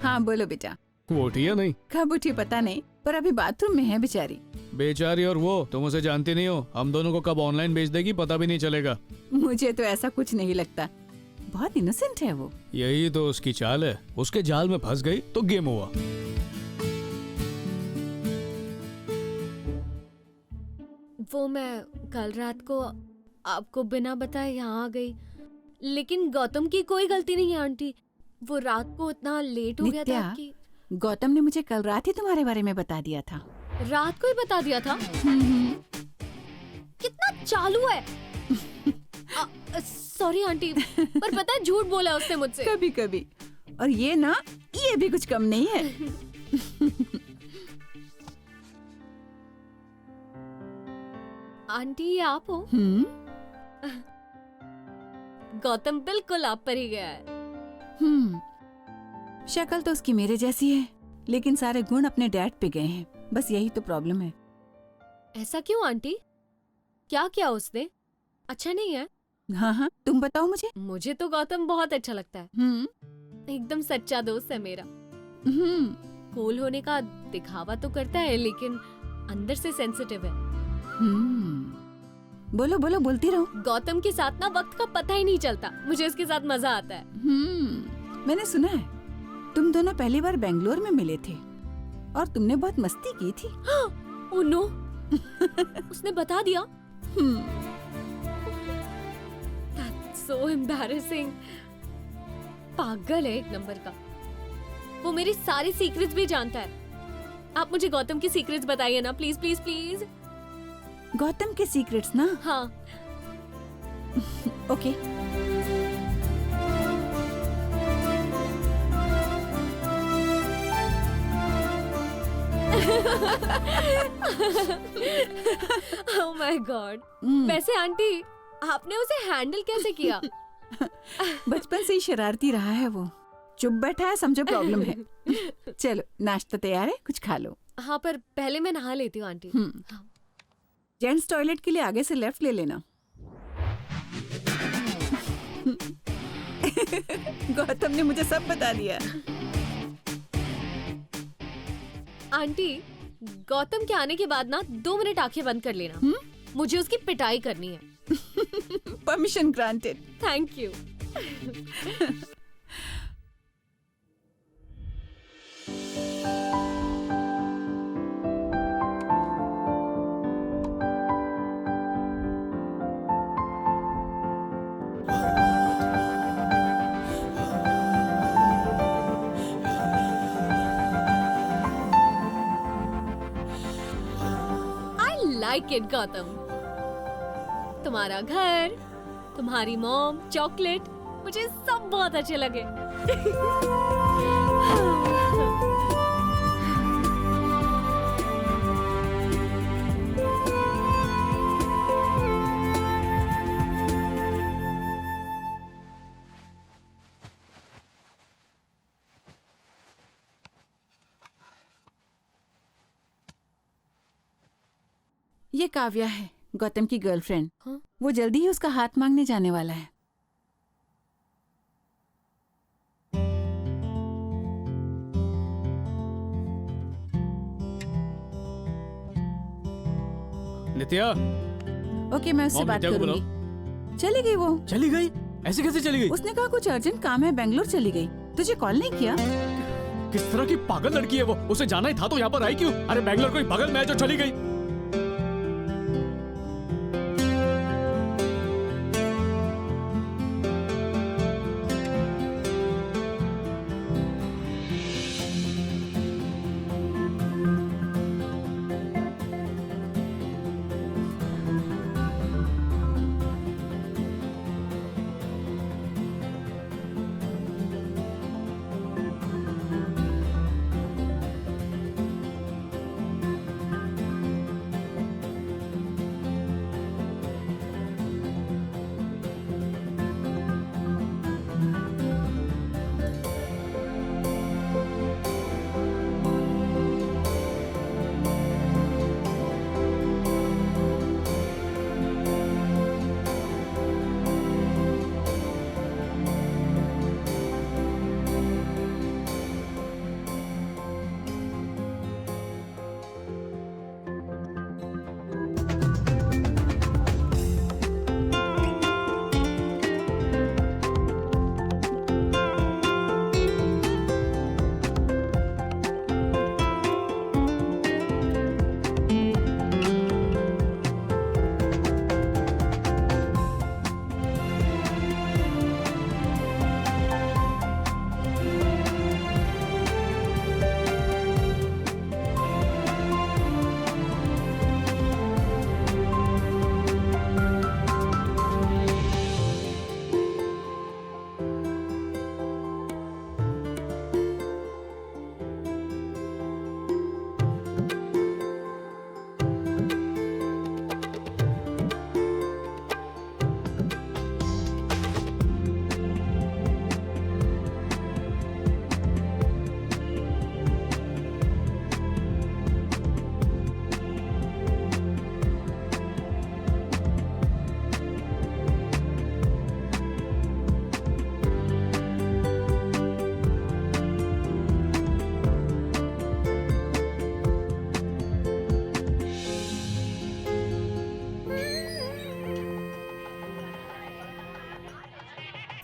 हाँ बोलो बेटा। वो उठी या नहीं? कब उठी पता नहीं, पर अभी बाथरूम में है बेचारी। बेचारी और वो, तुम उसे जानती नहीं हो। हम दोनों को कब ऑनलाइन भेज देगी पता भी नहीं चलेगा। मुझे तो ऐसा कुछ नहीं लगता, बहुत इनोसेंट है वो। यही तो उसकी चाल है। उसके जाल में फंस गई तो गेम हुआ। वो मैं कल रात को आपको बिना बताए यहाँ आ गई, लेकिन गौतम की कोई गलती नहीं है आंटी। वो रात को इतना लेट हो गया था कि गौतम ने मुझे कल रात ही तुम्हारे बारे में बता दिया था। रात को ही बता दिया था? कितना चालू है। सॉरी आंटी, पर पता है झूठ बोला उसने मुझसे। कभी कभी। और ये ना, ये भी कुछ कम नहीं है। आंटी ये आप हो? गौतम बिल्कुल आप पर ही गया है। शक्ल तो उसकी मेरे जैसी है, लेकिन सारे गुण अपने डैड पे गए हैं। बस यही तो प्रॉब्लम है। ऐसा क्यों आंटी? क्या किया उसने? अच्छा नहीं है? हाँ हाँ, तुम बताओ मुझे। मुझे तो गौतम बहुत अच्छा लगता है। एकदम सच्चा दोस्त है मेरा। कूल होने का दिखावा तो करता है, लेकिन अंदर से सेंसिटिव है। बोलो बोलो, बोलती रहो। गौतम के साथ ना वक्त का पता ही नहीं चलता। मुझे उसके साथ मजा आता है। मैंने सुना है तुम दोनों पहली बार बेंगलोर में मिले थे और तुमने बहुत मस्ती की थी। ओह नो, उसने बता दिया। That's so embarrassing। पागल है एक नंबर का। वो मेरी सारी सीक्रेट्स भी जानता है। आप मुझे गौतम की सीक्रेट्स बताइए ना, प्लीज प्लीज प्लीज। गौतम के सीक्रेट्स ना? हाँ। ओके। Oh my God। वैसे आंटी, आपने उसे हैंडल कैसे किया? बचपन से ही शरारती रहा है वो। चुप बैठा है, समझो प्रॉब्लम है। चलो नाश्ता तैयार है, कुछ खा लो। हाँ, पर पहले मैं नहा लेती हूँ आंटी। जेंट्स टॉयलेट के लिए आगे से लेफ्ट ले लेना। गौतम ने मुझे सब बता दिया। आंटी, गौतम के आने के बाद ना 2 मिनट आंखें बंद कर लेना। मुझे उसकी पिटाई करनी है। Permission granted. Thank you. Like it Gautam. तुम्हारा घर, तुम्हारी मॉम, चॉकलेट, मुझे सब बहुत अच्छे लगे। ये काव्या है, गौतम की गर्लफ्रेंड। हाँ? वो जल्दी ही उसका हाथ मांगने जाने वाला है। नित्या। ओके, मैं उससे बात करूंगी। चली गई वो। चली गई? ऐसे कैसे चली गई? उसने कहा कुछ अर्जेंट काम है, बेंगलोर चली गई। तुझे कॉल नहीं किया? किस तरह की पागल लड़की है वो? उसे जाना ही था तो यहाँ पर आई क्यों? अरे बेंगलोर कोई पागल में है जो चली गई?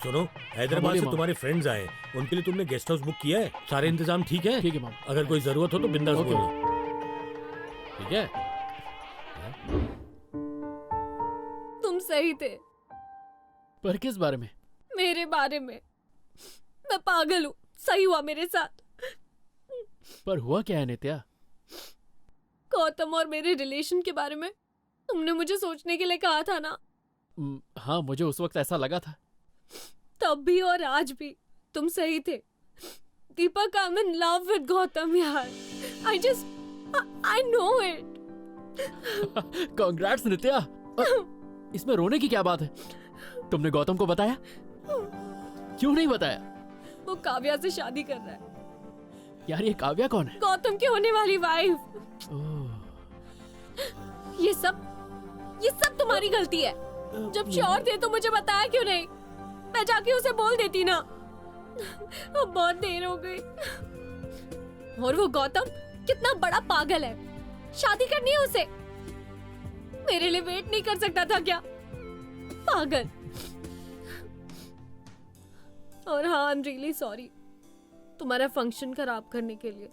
सुनो, हैदराबाद बोलिए से मामा। तुम्हारे फ्रेंड्स आए, उनके लिए तुमने गेस्ट हाउस बुक किया है? सारे इंतजाम ठीक है? ठीक है मामा। अगर कोई जरूरत हो तो बिंदास ओके। बोलो। ठीक है? तुम सही थे पर किस बारे में? मेरे बारे में। मैं पागल हूँ, सही हुआ मेरे साथ। पर हुआ क्या है नित्या? गौतम और मेरे रिलेशन के बारे में तुमने मुझे सोचने के लिए कहा था ना। हाँ, मुझे उस वक्त ऐसा लगा था। तब भी और आज भी तुम सही थे। Deepak, I am in love with Gautam यार। I know it. Congrats Nitya. इसमें रोने की क्या बात है? तुमने गौतम को बताया? क्यों नहीं बताया? वो काव्या से शादी कर रहा है। यार ये काव्या कौन है? गौतम की होने वाली वाइफ। ये सब तुम्हारी गलती है। जब श्योर थे तो मुझे बताया क्यों नहीं? मैं जाके उसे बोल देती ना। अब बहुत देर हो गई। और वो गौतम कितना बड़ा पागल है। शादी करनी है उसे। मेरे लिए वेट नहीं कर सकता था क्या? पागल। और हाँ, आई एम रियली सॉरी तुम्हारा फंक्शन खराब करने के लिए।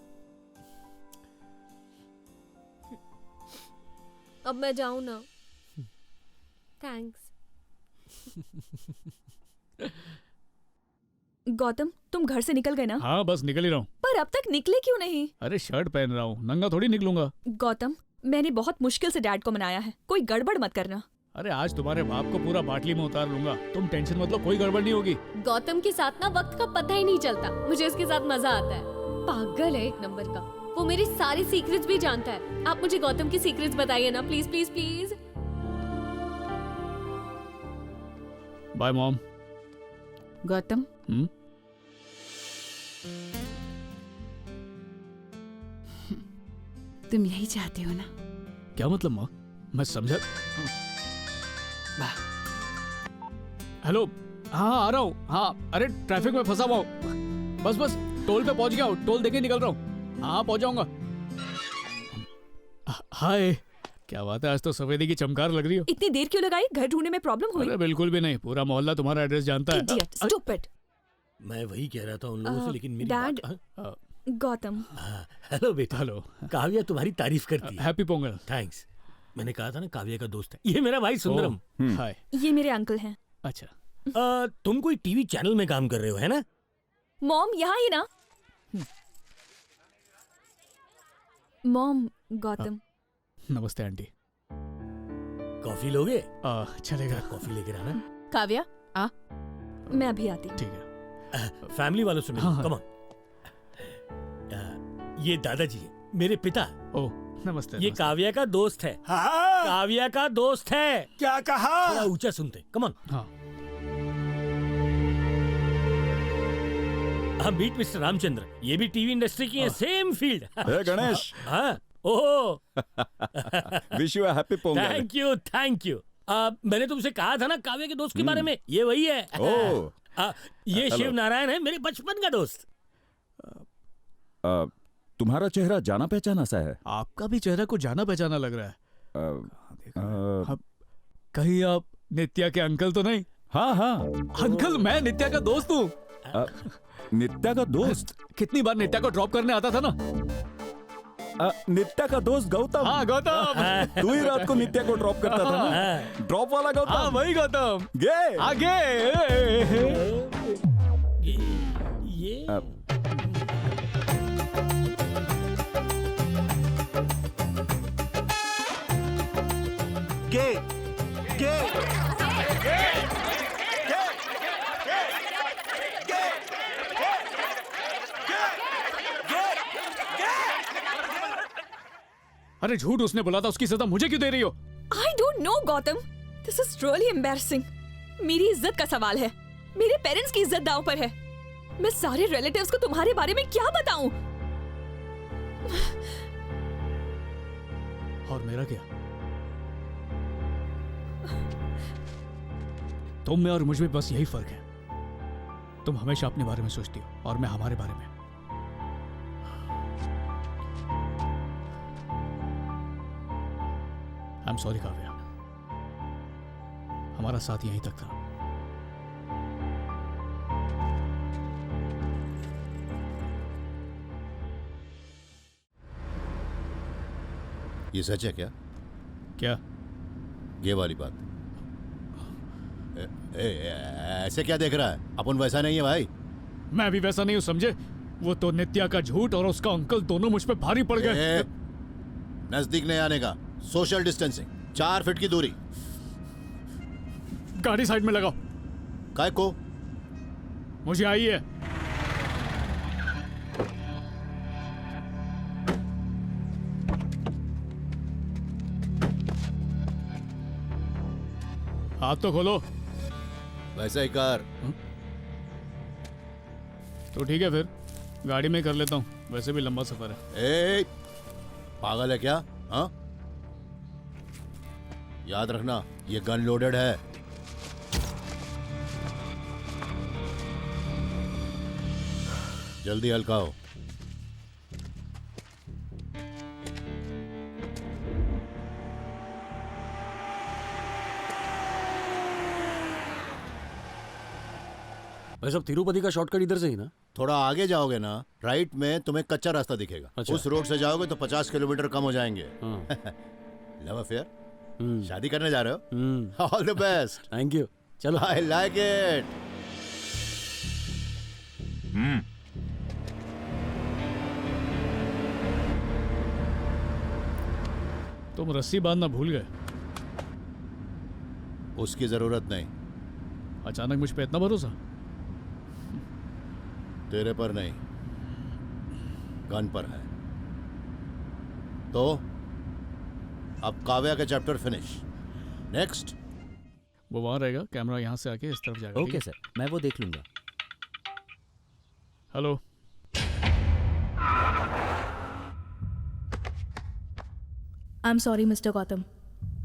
अब मैं जाऊं ना? थैंक्स। गौतम, तुम घर से निकल गए ना? हाँ, बस निकल ही रहा हूँ। पर अब तक निकले क्यों नहीं? अरे शर्ट पहन रहा हूँ, नंगा थोड़ी निकलूंगा। गौतम, मैंने बहुत मुश्किल से डैड को मनाया है, कोई गड़बड़ मत करना। अरे आज तुम्हारे बाप को पूरा बाटली में उतार लूंगा, तुम टेंशन मत लो, कोई गड़बड़ नहीं होगी। गौतम के साथ ना वक्त का पता ही नहीं चलता। मुझे इसके साथ मजा आता है। पागल है एक नंबर का। वो मेरी सारी सीक्रेट्स भी जानता है। आप मुझे गौतम की सीक्रेट्स बताइए ना, please please please. Bye mom. Gautam, तुम यही चाहते हो ना? क्या मतलब माँ? मैं समझा। हेलो, हाँ आ रहा हूँ। हाँ, अरे ट्रैफिक में फंसा हुआ हूँ। बस टोल पे पहुंच गया हूँ, टोल देके निकल रहा हूँ। हाँ पहुंच जाऊंगा। हाय, क्या बात है, आज तो सफेदी की चमकार लग रही हो। इतनी देर क्यों लगाई? घर ढूंढने में प्रॉब्लम हुई? अरे बिल्कुल भी नहीं, पूरा मोहल्ला तुम्हारा एड्रेस जानता है। Idiot, stupid। मैं वही कह रहा था उन लोगों से, लेकिन मेरी डैड, बात- गौतम। हेलो बेटा। हेलो। काव्या तुम्हारी तारीफ करती है। हैप्पी पोंगल। थैंक्स। मैंने कहा था ना काव्या का दोस्त है। ये मेरा भाई सुंदरम। हाय। ये मेरे अंकल हैं। अच्छा। तुम कोई टीवी चैनल में काम कर रहे हो, है ना? मॉम यहाँ ही ना? मॉम, गौतम। नमस्ते आंटी। कॉफी लोगे? चलेगा। कॉफी लेकर आना। काव्या, आ। मैं अभी आती। ठीक है। फैमिली वालों से मिलो। Come on. ये दादाजी है, मेरे पिता। ओह, नमस्ते। ये काव्या का दोस्त है। हाँ? काव्या का दोस्त है। क्या कहा? थोड़ा ऊंचा सुनते। Come on. हाँ। Meet mister Ramchandra. ये भी टीवी इंडस्ट्री की है, सेम फील्ड। गणेश। हाँ। Oh. Wish you a happy Pongal. Thank you, thank you. मैंने तुमसे कहा था ना काव्या के दोस्त के बारे में, ये वही है। ओह। ये हेलो। शिव नारायण है, मेरे बचपन का दोस्त। तुम्हारा चेहरा जाना पहचाना सा है। आपका भी चेहरा को जाना पहचाना लग रहा है। कहीं आप नित्या के अंकल तो नहीं? हाँ हाँ अंकल, मैं नित्या का दोस्त हूँ। नित्या का दोस्त? कितनी बार नित्या को ड्रॉप करने आता था ना। नित्या का दोस्त गौतम। हाँ गौतम। तू ही रात को नित्या को ड्रॉप करता था ना? ड्रॉप वाला गौतम। हाँ वही गौतम। गे आगे। ये गे गे अरे झूठ उसने बोला था, उसकी सजा मुझे क्यों दे रही हो? I don't know, Gautam. This is really embarrassing। मेरी इज्जत का सवाल है। मेरे पेरेंट्स की इज्जत दांव पर है। मैं सारे रिलेटिव्स को तुम्हारे बारे में क्या बताऊं? और मेरा क्या? तुम में और मुझ में बस यही फर्क है। तुम हमेशा अपने बारे में सोचती हो और मैं हमारे बारे में। आई एम सॉरी काव्या, हमारा साथ यहीं तक था। ये सच है क्या? क्या? ये वाली बात। ऐसे क्या देख रहा है? अपन वैसा नहीं है भाई। मैं भी वैसा नहीं हूँ, समझे? वो तो नित्या का झूठ और उसका अंकल दोनों मुझ पे भारी पड़ गए। नजदीक नहीं आने का, सोशल डिस्टेंसिंग, 4 फीट की दूरी। गाड़ी साइड में लगाओ। काय को? मुझे आई है। हाथ तो खोलो। वैसा ही कर। तो ठीक है फिर गाड़ी में कर लेता हूँ, वैसे भी लंबा सफर है। ए, पागल है क्या? हाँ, याद रखना ये गन लोडेड है। जल्दी हल्का हो। भाई साहब तिरुपति का शॉर्टकट इधर से ही ना? थोड़ा आगे जाओगे ना, राइट में तुम्हें कच्चा रास्ता दिखेगा। अच्छा। उस रोड से जाओगे तो 50 किलोमीटर कम हो जाएंगे। Love affair? शादी करने जा रहे हो? All the best. Thank you. चलो। I like it. तुम रस्सी बांधना भूल गए। उसकी जरूरत नहीं। अचानक मुझ पे इतना भरोसा? तेरे पर नहीं, गन पर है। तो अब काव्या का चैप्टर फिनिश। नेक्स्ट। वो वहां रहेगा, कैमरा यहां से आके इस तरफ जाएगा। ओके सर, मैं वो देख लूंगा। Hello. I am sorry mister Gautam,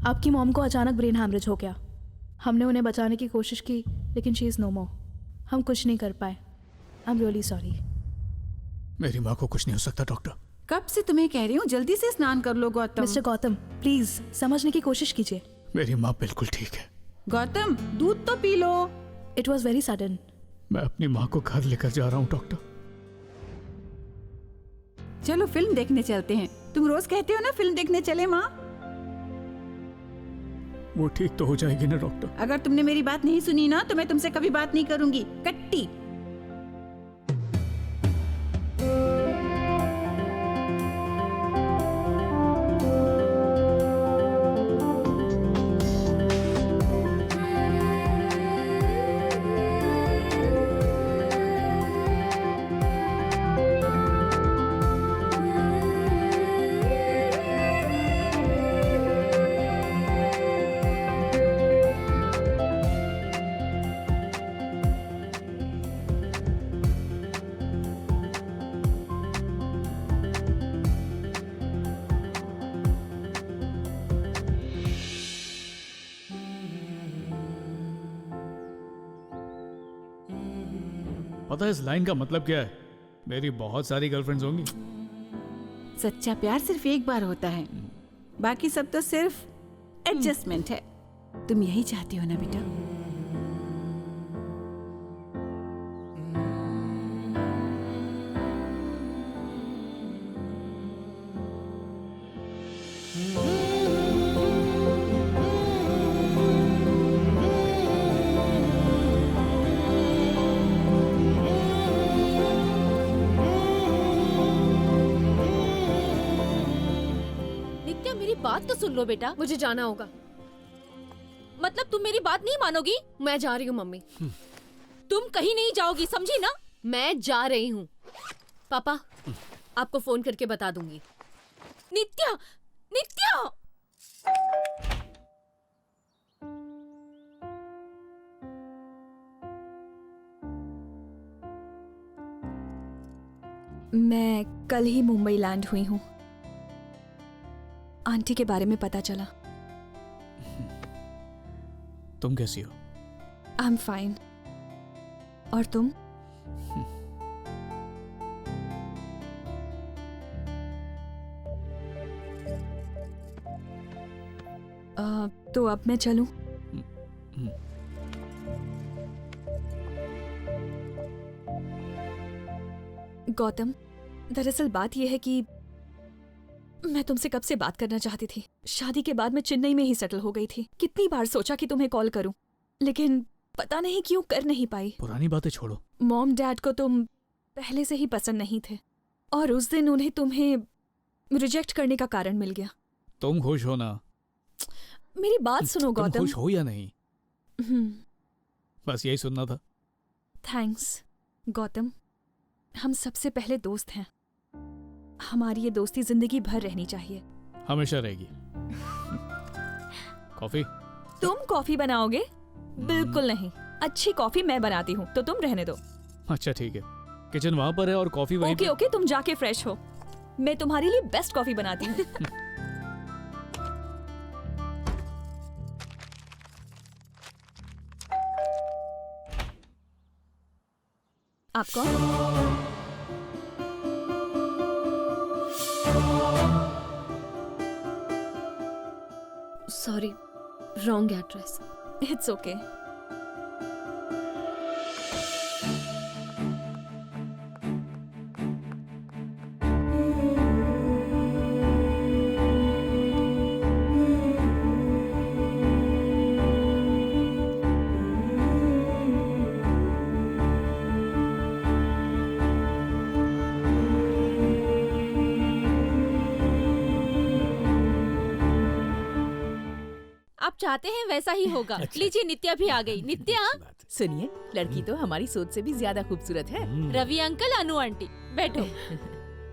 आपकी मॉम को अचानक ब्रेन हैमरेज हो गया। हमने उन्हें बचाने की कोशिश की लेकिन शी इज़ नो मोर। हम कुछ नहीं कर पाए। I am really sorry. मेरी माँ को कुछ नहीं हो सकता डॉक्टर। कब से तुम्हें कह रही हूँ जल्दी से स्नान कर लो गौतम। मिस्टर गौतम प्लीज समझने की कोशिश कीजिए। मेरी माँ बिल्कुल ठीक है। गौतम दूध तो P low. It was very sudden. मैं अपनी माँ को घर लेकर जा रहा हूँ डॉक्टर। चलो फिल्म देखने चलते हैं। तुम रोज कहते हो ना फिल्म देखने चले माँ। वो ठीक तो हो जाएगी ना डॉक्टर? अगर तुमने मेरी बात नहीं सुनी ना तो मैं तुमसे कभी बात नहीं करूंगी। कट्टी। पता है इस लाइन का मतलब क्या है? मेरी बहुत सारी गर्लफ्रेंड्स होंगी। सच्चा प्यार सिर्फ एक बार होता है, बाकी सब तो सिर्फ एडजस्टमेंट है। तुम यही चाहती हो ना बेटा? बात तो सुन लो बेटा, मुझे जाना होगा। मतलब तुम मेरी बात नहीं मानोगी? मैं जा रही हूँ मम्मी। तुम कहीं नहीं जाओगी, समझी ना? मैं जा रही हूँ। पापा आपको फोन करके बता दूंगी। नित्या, नित्या! मैं कल ही मुंबई लैंड हुई हूँ। आंटी के बारे में पता चला। तुम कैसी हो? I am fine. और तुम? तो अब मैं चलूं? गौतम, दरअसल बात यह है कि मैं तुमसे कब से बात करना चाहती थी। शादी के बाद मैं चेन्नई में ही सेटल हो गई थी। कितनी बार सोचा कि तुम्हें कॉल करूं, लेकिन पता नहीं क्यों कर नहीं पाई। पुरानी बातें छोड़ो। मॉम डैड को तुम पहले से ही पसंद नहीं थे और उस दिन उन्हें तुम्हें रिजेक्ट करने का कारण मिल गया। तुम खुश हो ना? मेरी बात सुनो तुम गौतम। खुश हो या नहीं? बस यही सुनना था। थैंक्स गौतम। हम सबसे पहले दोस्त हैं। हमारी ये दोस्ती जिंदगी भर रहनी चाहिए। हमेशा रहेगी। कॉफी? तुम कॉफी बनाओगे? बिल्कुल नहीं। अच्छी कॉफी मैं बनाती हूँ, तो तुम रहने दो। अच्छा ठीक है, किचन वहां पर है और कॉफी वहीं ओके ओके, तुम जाके फ्रेश हो। मैं तुम्हारे लिए बेस्ट कॉफी बनाती हूँ। आप कौन? Sorry, wrong address. It's okay. आप चाहते हैं वैसा ही होगा। लीजिए, नित्या भी आ गई। नित्या, सुनिए, लड़की तो हमारी सोच से भी ज्यादा खूबसूरत है। रवि अंकल, अनु आंटी, बैठो।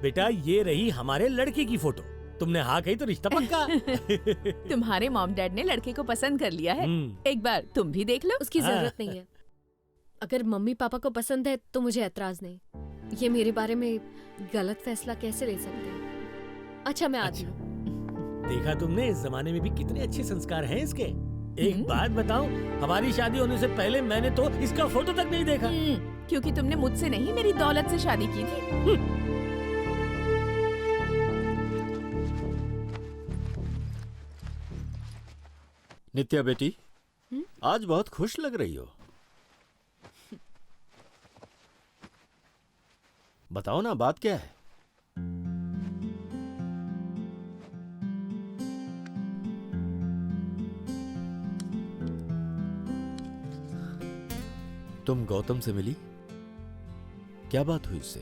बेटा, ये रही हमारे लड़के की फोटो। तुमने हाँ कही तो रिश्ता पक्का। तुम्हारे मॉम डैड ने लड़के को पसंद कर लिया है। एक बार तुम भी देख लो। उसकी जरूरत नहीं है। अगर मम्मी पापा को पसंद है तो मुझे ऐतराज नहीं। ये मेरे बारे में गलत फैसला कैसे ले सकते हैं? अच्छा, मैं आती हूँ। देखा तुमने, इस जमाने में भी कितने अच्छे संस्कार हैं इसके। एक बात बताऊं, हमारी शादी होने से पहले मैंने तो इसका फोटो तक नहीं देखा। क्योंकि तुमने मुझसे नहीं, मेरी दौलत से शादी की थी। नित्या बेटी, आज बहुत खुश लग रही हो। बताओ ना, बात क्या है? तुम गौतम से मिली? क्या बात हुई उससे?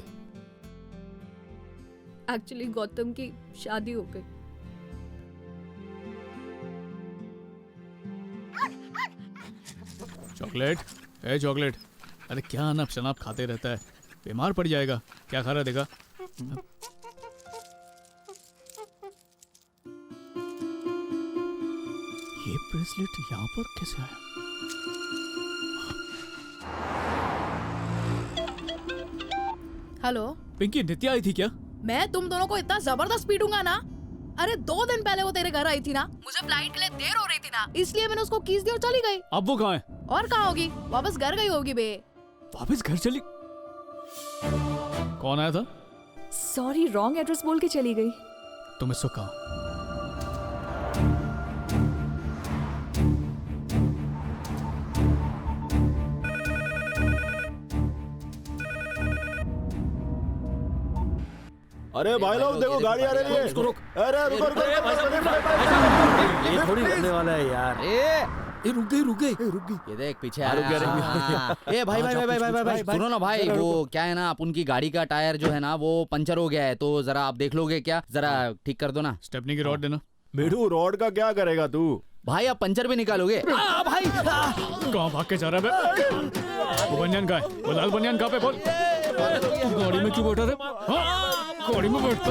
एक्चुअली गौतम की शादी हो गई। चॉकलेट? ए चॉकलेट, अरे क्या अनाप शनाप खाते रहता है, बीमार पड़ जाएगा। क्या खा रहा है देखा? ये ब्रेसलेट यहाँ पर कैसे आया? हेलो पिंकी, नित्या आई थी क्या? मैं तुम दोनों को इतना जबरदस्त पीटूंगा ना। अरे 2 दिन पहले वो तेरे घर आई थी ना, मुझे फ्लाइट के लिए देर हो रही थी ना, इसलिए मैंने उसको कीस दी और चली गई। अब वो कहाँ है? और कहाँ होगी? वापस घर गई होगी बे। वापस घर चली? कौन आया था? सॉरी, रॉन्ग एड्रेस बोल के चली गई। तुम इसको कहा? अरे भाई लोग देखो, गाड़ी आ रही है। इसको रोक। अरे रुको रुको। ये थोड़ी करने वाला है यार। ए रुक गई। ये देख पीछे आ रुक गया। ए भाई सुनो ना भाई, वो क्या है ना, अपन की गाड़ी का टायर जो है ना वो पंचर हो गया है, तो जरा आप देख लोगे क्या? जरा ठीक कर दो ना। स्टेपनी की रॉड देना। बेटू, रॉड का क्या करेगा तू? भाई आप पंचर भी निकालोगे? भाई कहाँ भाग के जा रहा है? वो बनियान का है, वो लाल बनियान कहाँ पे? बोल, गाड़ी में क्यों बैठा रे? गाड़ी में बैठता।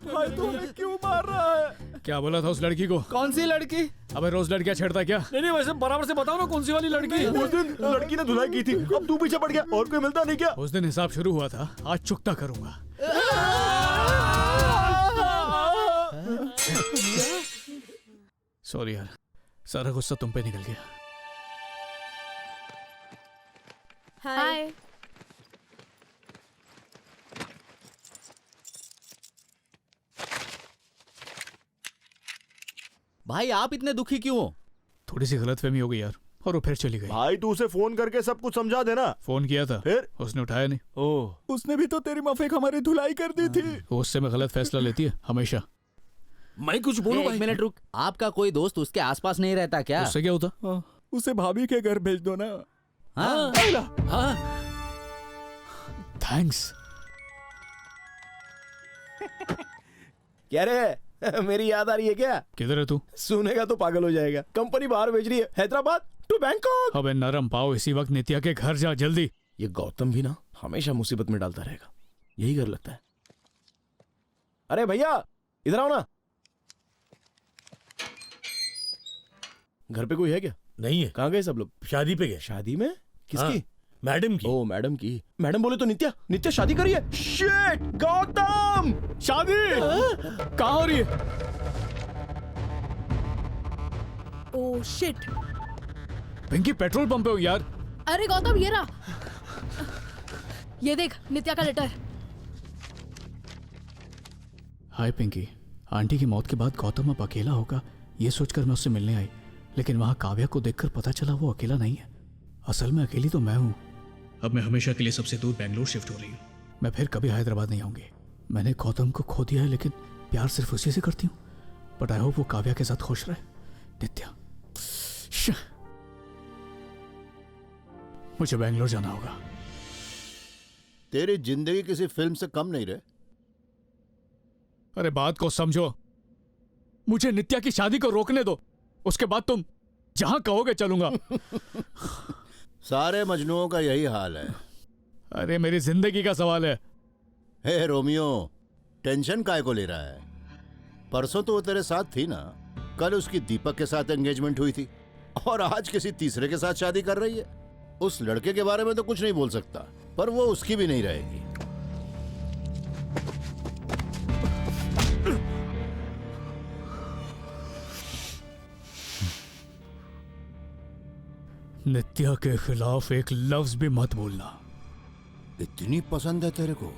भाई तूने क्यों मार रहा है? क्या बोला था उस लड़की को? कौन सी लड़की? अबे रोज लड़कियां छेड़ता क्या? नहीं, वैसे बराबर से बताओ ना, कौन सी वाली लड़की? उस दिन लड़की ने धुलाई की थी, अब तू पीछे पड़ गया। और कोई मिलता नहीं क्या? उस दिन हिसाब शुरू हुआ था, आज चुकता करूंगा। सॉरी यार, सारा गुस्सा तुम पे निकल गया। हाय। भाई आप इतने दुखी क्यों हो? थोड़ी सी गलतफहमी हो गई यार, और वो फिर चली गई। भाई तू उसे फोन करके सब कुछ समझा देना। फोन किया था, फिर उसने उठाया नहीं। ओह, उसने भी तो तेरी माफिक हमारी धुलाई कर दी थी। वो उससे मैं गलत फैसला लेती है हमेशा। मैं कुछ बोलूं भाई? एक मिनट रुक, आपका कोई दोस्त उसके आसपास नहीं रहता क्या? उससे क्या होता? उसे भाभी के घर भेज दो ना। हाँ थैंक्स। क्या रे मेरी याद आ रही है क्या? किधर है तू? सुनेगा तो पागल हो जाएगा। कंपनी बाहर भेज रही है, हैदराबाद टू बैंकॉक। अबे नरम पाओ, इसी वक्त नित्या के घर जा जल्दी। ये गौतम भी ना हमेशा मुसीबत में डालता रहेगा, यही कर लगता है। अरे भैया इधर आओ ना। घर पे कोई है क्या? नहीं है। कहाँ गए सब लोग? शादी पे गए। शादी में? किसकी? हाँ, मैडम की। ओ मैडम की। मैडम बोले तो नित्या शादी करी है। शिट गौतम, शादी कहाँ हो रही है? Oh shit. Pinky petrol pump पे हो यार। अरे गौतम ये रहा, ये देख नित्या का लेटर। हाय पिंकी, आंटी की मौत के बाद गौतम अब अकेला होगा ये सोचकर मैं उससे मिलने आई, लेकिन वहां काव्या को देखकर पता चला वो अकेला नहीं है। असल में अकेली तो मैं हूं। अब मैं हमेशा के लिए सबसे दूर बैंगलोर शिफ्ट हो रही हूँ। मैं फिर कभी हैदराबाद नहीं आऊंगी। मैंने गौतम को खो दिया है, लेकिन प्यार सिर्फ उसी से करती हूँ। बट आई होप वो काव्या के साथ खुश रहे। नित्या, मुझे बैंगलोर जाना होगा। तेरी जिंदगी किसी फिल्म से कम नहीं रहे। अरे बात को समझो, मुझे नित्या की शादी को रोकने दो, उसके बाद तुम जहां कहोगे चलूंगा। सारे मजनुओं का यही हाल है। अरे मेरी जिंदगी का सवाल है। हे रोमियो, टेंशन काय को ले रहा है? परसों तो वो तेरे साथ थी ना, कल उसकी दीपक के साथ एंगेजमेंट हुई थी और आज किसी तीसरे के साथ शादी कर रही है। उस लड़के के बारे में तो कुछ नहीं बोल सकता, पर वो उसकी भी नहीं रहेगी। नित्या के खिलाफ एक लफ्ज भी मत बोलना। इतनी पसंद है तेरे को?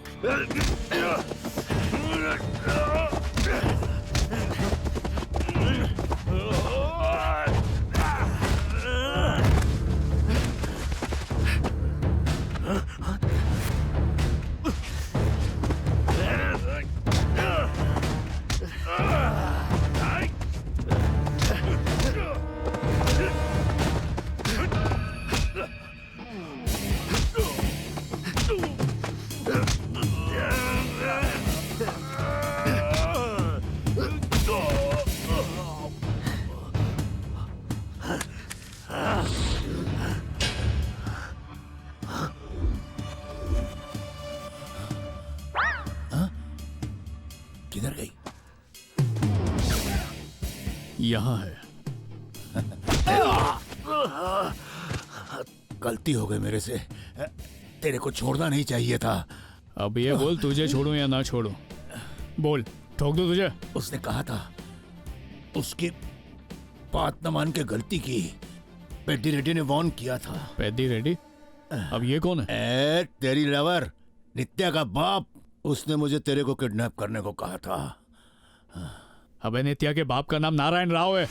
किधर गई? यहां है। गलती हो गई मेरे से, तेरे को छोड़ना नहीं चाहिए था। अब ये बोल, तुझे छोड़ूं या ना छोड़ूं? बोल, ठोक दो तुझे? उसने कहा था उसकी बात न मान के गलती की। पेड्डी रेड्डी ने वार्न किया था। पेड्डी रेड्डी? अब ये कौन है? तेरी लवर नित्या का बाप। उसने मुझे तेरे को किडनैप करने को कहा था। अबे नित्या के बाप का नाम नारायण राव है।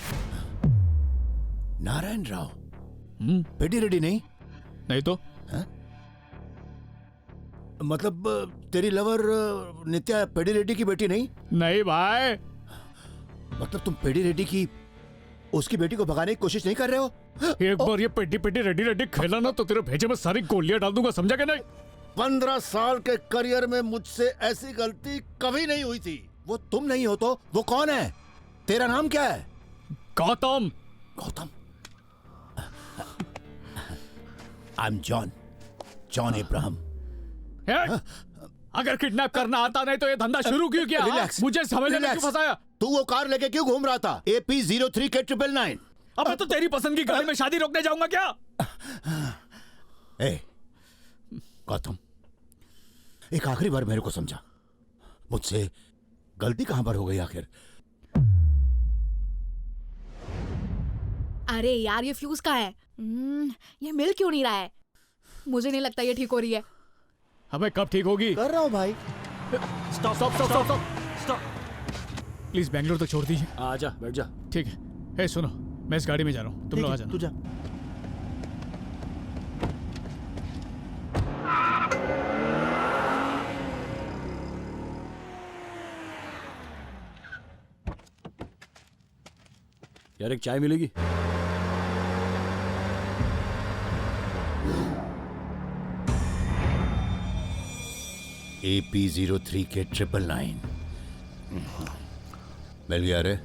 नारायण राव? पेड्डी रेड्डी नहीं? नहीं तो? मतलब तेरी लवर नित्या पेड्डी रेड्डी की बेटी नहीं? नहीं भाई। मतलब तुम पेड्डी रेड्डी की उसकी बेटी को भगाने की कोशिश नहीं कर रहे हो? एक बार ये पेड्डी पेड्डी रेड्डी रेड्डी खेला ना तो तेरे भेजे में सारी गोलियां डाल दूंगा, समझा क्या? नहीं, 15 साल के करियर में मुझसे ऐसी गलती कभी नहीं हुई थी। वो तुम नहीं हो तो वो कौन है? तेरा नाम क्या है? Gautam. Gautam? I am John Ibrahim. अगर किडनैप करना आता नहीं तो ये धंधा शुरू क्यों किया? रिलैक्स, मुझे समझने में क्यों फंसाया? तू वो कार लेके क्यों घूम रहा था? AP03 के 999। अब मैं तो तेरी पसंद की गाड़ी में शादी रोकने जाऊंगा क्या? गौतम, एक आखिरी बार मेरे को समझा, मुझसे गलती कहां पर हो गई आखिर? अरे यार ये फ्यूज का है। ये मिल क्यों नहीं रहा है? मुझे नहीं लगता ये ठीक हो रही है। अबे कब ठीक होगी? कर रहा हूँ भाई। स्टॉप। प्लीज बैंगलोर तक छोड़ दीजिए। आजा, बैठ जा। ठीक है। सुनो, मैं इस गाड़ी में जा रहा हूँ, तुम लोग आ जाना। तू जा। यार एक चाय मिलेगी? AP03 के 999 मिल गया रे।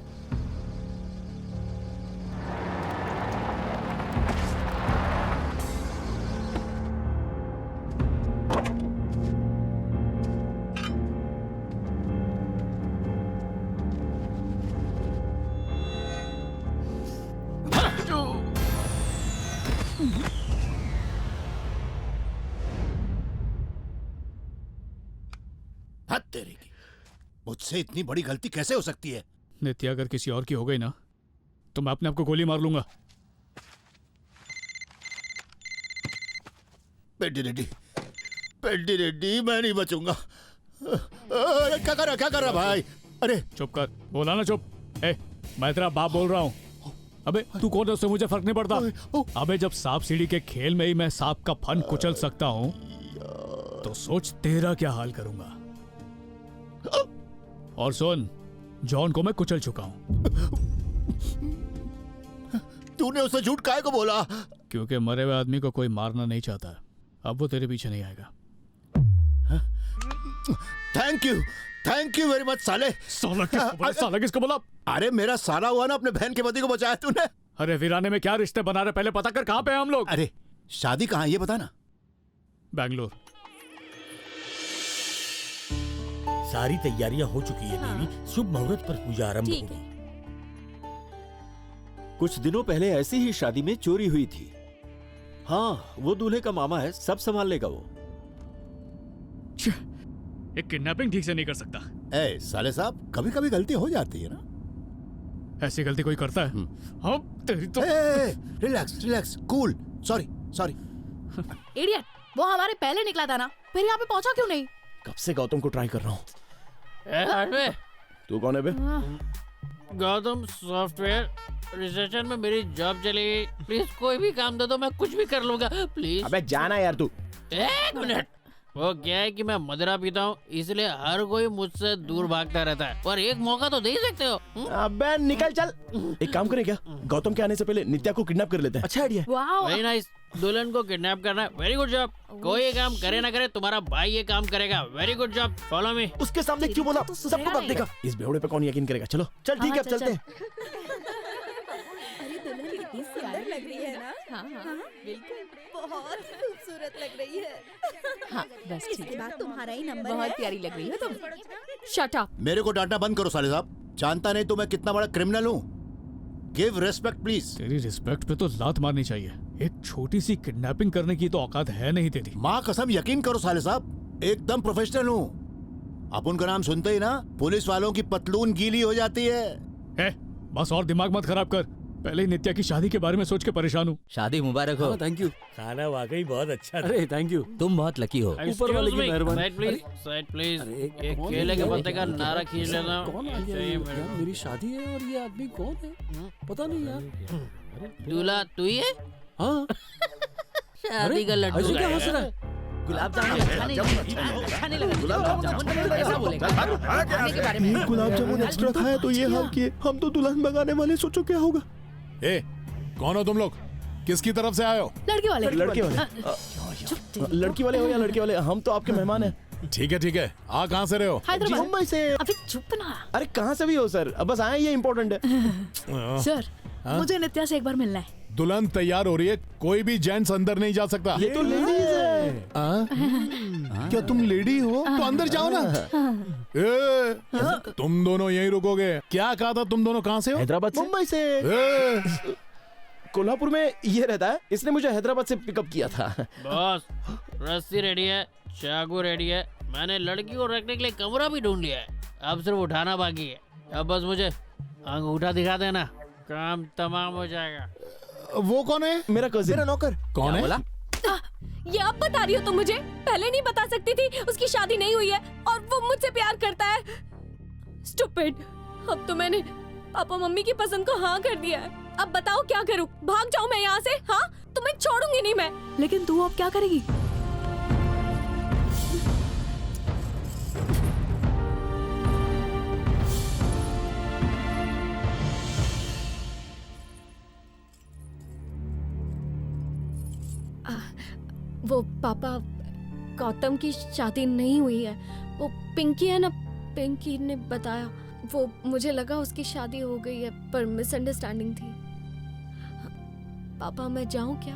हद तेरी की, मुझसे इतनी बड़ी गलती कैसे हो सकती है? नित्या अगर किसी और की हो गई ना तो मैं अपने आप को गोली मार लूंगा। पेड्डी रेड्डी मैं नहीं बचूंगा। अरे क्या कर रहा भाई? अरे चुप कर, बोला ना चुप। ए, मैं तेरा बाप बोल रहा हूँ। अबे तू कौन है, उससे मुझे फर्क नहीं पड़ता। अबे जब सांप सीढ़ी के खेल में ही मैं सांप का फन कुचल सकता हूँ तो सोच तेरा क्या हाल करूंगा। और सुन, जॉन को मैं कुचल चुका हूँ। तूने उसे झूठ काहे को बोला? क्योंकि मरे हुए आदमी को कोई मारना नहीं चाहता। अब वो तेरे पीछे नहीं आएगा। थैंक यू वेरी मच साले। साला किसको बोला? अरे मेरा साला हुआ ना, अपने बहन के पति को बचाया तूने। अरे वीराने में क्या रिश्ते बना रहे, पहले पता कर कहाँ पे हैं हम लोग। अरे शादी कहाँ है ये बता ना। बैंगलोर। सारी तैयारियां हो चुकी है देवी, शुभ मुहूर्त पर पूजा आरंभ होगी। कुछ दिनों पहले ऐसी ही शादी में चोरी हुई थी। हाँ, वो दूल्हे का मामा है, सब संभाल लेगा वो। एक किडनैपिंग ठीक से नहीं कर सकता। ए साले साहब, कभी कभी गलती हो जाती है ना। ऐसी गलती कोई करता है? हाँ तेरी तो। Relax cool. सॉरी। इडियट, वो हमारे पहले निकला था ना, फिर यहाँ पे पहुंचा क्यों नहीं? कब से गौतम को ट्राई कर रहा हूँ। तू कौन है बे? गौतम, सॉफ्टवेयर रिसर्चर में मेरी जॉब चली गई। प्लीज कोई भी काम दे दो, मैं कुछ भी कर लूंगा प्लीज। अबे जाना यार तू। एक मिनट। वो क्या है कि मैं मदिरा पीता हूँ, इसलिए हर कोई मुझसे दूर भागता रहता है, पर एक मौका तो दे ही सकते हो। अबे निकल चल। एक काम करें क्या, गौतम के आने से पहले नित्या को किडनैप कर लेते हैं। अच्छा आइडिया। Very nice. दुल्हन को किडनैप करना, वेरी गुड जॉब। कोई ये काम करे ना करे, तुम्हारा भाई ये काम करेगा। Very good job, follow me. उसके सामने क्यों बोला? सबको बात देगा। इस बेवड़े पे कौन यकीन करेगा? चलो चल ठीक है, अब चलते हैं। अरे दुल्हन कितनी सुंदर लग रही है ना। हाँ, बिल्कुल बहुत खूबसूरत लग रही है। हाँ बस ठीक इसके बाद तुम्हारा ही नंबर बहुत है। प्यारी लग रही हो तुम। Shut up. मेरे को डांटना बंद करो साले साहब। जानता नहीं तो मैं कितना बड़ा क्रिमिनल हूँ। Give respect please. तेरी रिस्पेक्ट पे तो लात मारनी चाहिए। एक छोटी सी किडनैपिंग करने की तो औकात है नहीं तेरी। माँ कसम यकीन करो साले साहब, एकदम प्रोफेशनल हूँ। अपन का नाम सुनते ही ना पुलिस वालों की पतलून गीली हो जाती है। बस और दिमाग मत खराब कर। पहले ही नित्या की शादी के बारे में सोच के परेशान हूँ। शादी मुबारक हो। Thank you. खाना वाकई बहुत अच्छा था। अरे थैंक यू। तुम बहुत लकी हो। ऊपर वाले की मेहरबानी। Side please, side please. एक केले के पत्ते का नारा खींच लेना। कौन आ गया ये? यार मेरी शादी है और ये आदमी कौन है? पता नहीं यार। दूल्हा तू ही है? हाँ। शादी का लड्डू ऐसे क्या हंस रहा है? गुलाब जामुन खाने लगा। गुलाब जामुन ऐसा बोलेगा खाने के बारे में। एक गुलाब जामुन एक्स्ट्रा खाया तो ये हाल किए। हम तो दुल्हन भगाने वाले, सोचो क्या होगा। ए, कौन हो तुम लोग? किसकी तरफ से आए हो? लड़के वाले। लड़की वाले हो या लड़के वाले, हम तो आपके मेहमान हैं। ठीक है। आ कहाँ से रहे हो? मुंबई से। अबे चुप ना। अरे कहाँ से भी हो सर, अब बस आए, ये इम्पोर्टेंट है। सर, मुझे नित्या से एक बार मिलना है। दुल्हन तैयार हो रही है, कोई भी जेंट्स अंदर नहीं जा सकता। ये तो लेडीज है। क्या तुम लेडी हो? तो अंदर जाओ ना। तुम दोनों यहीं रुकोगे। क्या कहा था? तुम दोनों कहाँ से हो? हैदराबाद से। मुंबई से। कोल्हापुर में ये रहता है, इसने मुझे हैदराबाद से पिकअप किया था। बॉस, रस्सी रेडी है, चाकू रेडी है, मैंने लड़की को रखने के लिए कमरा भी ढूंढ लिया है। अब सिर्फ उठाना बाकी है। अब बस मुझे अंगूठा दिखा देना, काम तमाम हो जाएगा। वो कौन है? मेरा कजिन। मेरा नौकर। कौन है? ये अब बता रही हो तुम मुझे? पहले नहीं बता सकती थी? उसकी शादी नहीं हुई है और वो मुझसे प्यार करता है। स्टूपिड। अब तो मैंने पापा मम्मी की पसंद को हाँ कर दिया है। अब बताओ क्या करूं? भाग जाऊं मैं यहाँ से? हाँ, तुम्हें छोड़ूंगी नहीं मैं। लेकिन तू अब क्या करेगी? वो पापा, गौतम की शादी नहीं हुई है। वो पिंकी है ना, पिंकी ने बताया। वो मुझे लगा उसकी शादी हो गई है, पर मिसअंडरस्टैंडिंग थी। पापा मैं जाऊं क्या?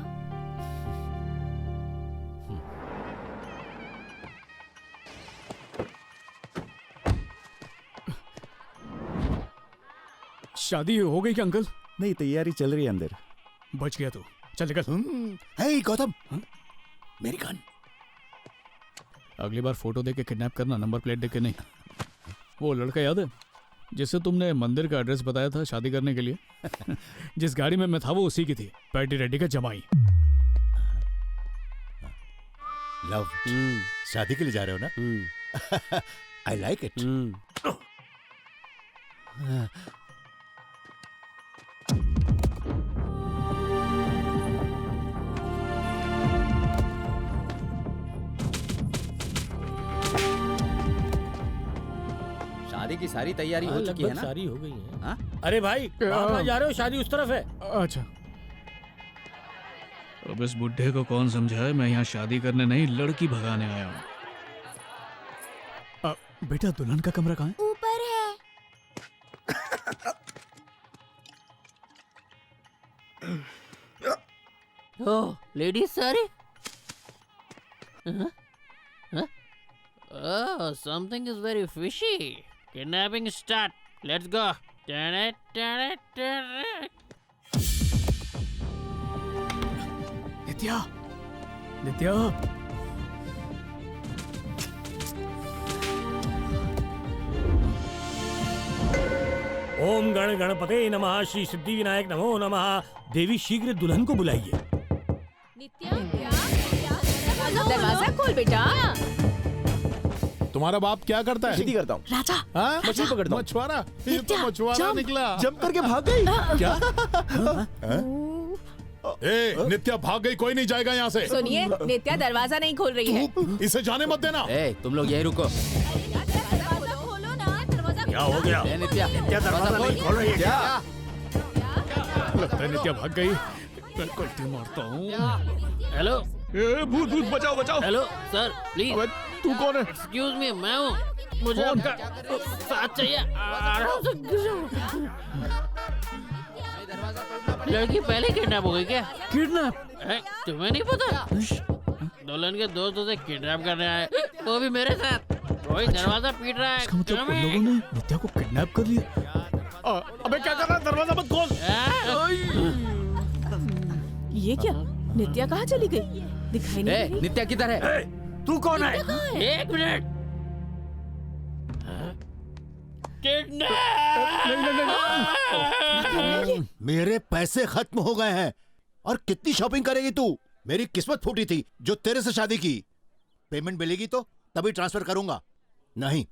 शादी हो गई क्या अंकल? नहीं, तैयारी चल रही है अंदर। बच गया तू। चल निकल। हे गौतम, मेरी गन। अगली बार फोटो देके किडनैप करना, नंबर प्लेट देके नहीं। वो लड़का याद है जिससे तुमने मंदिर का एड्रेस बताया था शादी करने के लिए? जिस गाड़ी में मैं था वो उसी की थी, पैटी रेड्डी का जमाई। लव, शादी के लिए जा रहे हो ना? आई लाइक इट। शादी की सारी तैयारी हो चुकी है ना? सारी हो गई है। हाँ? अरे भाई, कहाँ जा रहे हो? शादी उस तरफ है। अच्छा, अब इस बुढ़े को कौन समझाए? मैं यहाँ शादी करने नहीं, लड़की भगाने आया हूँ। बेटा, दुल्हन का कमरा कहाँ है? ऊपर है। ओह, लेडीज सारी? Oh, something is very fishy. Kidnapping start. Let's go. Turn it, turn it, turn it. नित्या, नित्या। ओम गण गणपते नमः, श्री सिद्धि विनायक नमो नमः। देवी शीघ्र दुल्हन को बुलाइए। दरवाजा खोल बेटा। तुम्हारा बाप क्या करता है? खेती करता हूँ। राजा, हाँ? मछली पकड़ता हूँ। मछुआरा? ये तो मछुआरा निकला। जंप करके भाग गई। क्या? ए, नित्या भाग गई, कोई नहीं जाएगा यहाँ से। सुनिए, नित्या दरवाजा नहीं खोल रही है। इसे जाने मत देना। ए, तुम लोग यहीं रुको। क्या हो गया? नित्या, नित्या दरवाजा नहीं खोल रही है क्या? लगता है नित्या भाग गई। मैं कल्टी मारता हूँ। हेलो, भूत भूत बचाओ बचाओ। Hello sir, please. तू कौन है? एक्सक्यूज मी, मैं हूँ। मुझे आपका साथ चाहिए। आराम से गुजरो। लड़की पहले किडनैप हो गई क्या? किडनैप? तुम्हें नहीं पता? दुल्हन के दोस्त उसे किडनैप करने आए, वो भी मेरे साथ। कोई दरवाजा पीट रहा है। इसका मतलब उन लोगों ने नित्या को किडनैप कर लिया। अबे क्या कर रहा है? दरवाजा मत खोल। ये क्या? नित्या कहाँ चली गई? दिखाई नहीं दे रही। नित्या किधर है? तू कौन है? एक मिनट। मेरे पैसे खत्म हो गए हैं और कितनी शॉपिंग करेगी तू? मेरी किस्मत फूटी थी जो तेरे से शादी की। पेमेंट मिलेगी तो तभी ट्रांसफर करूंगा। नहीं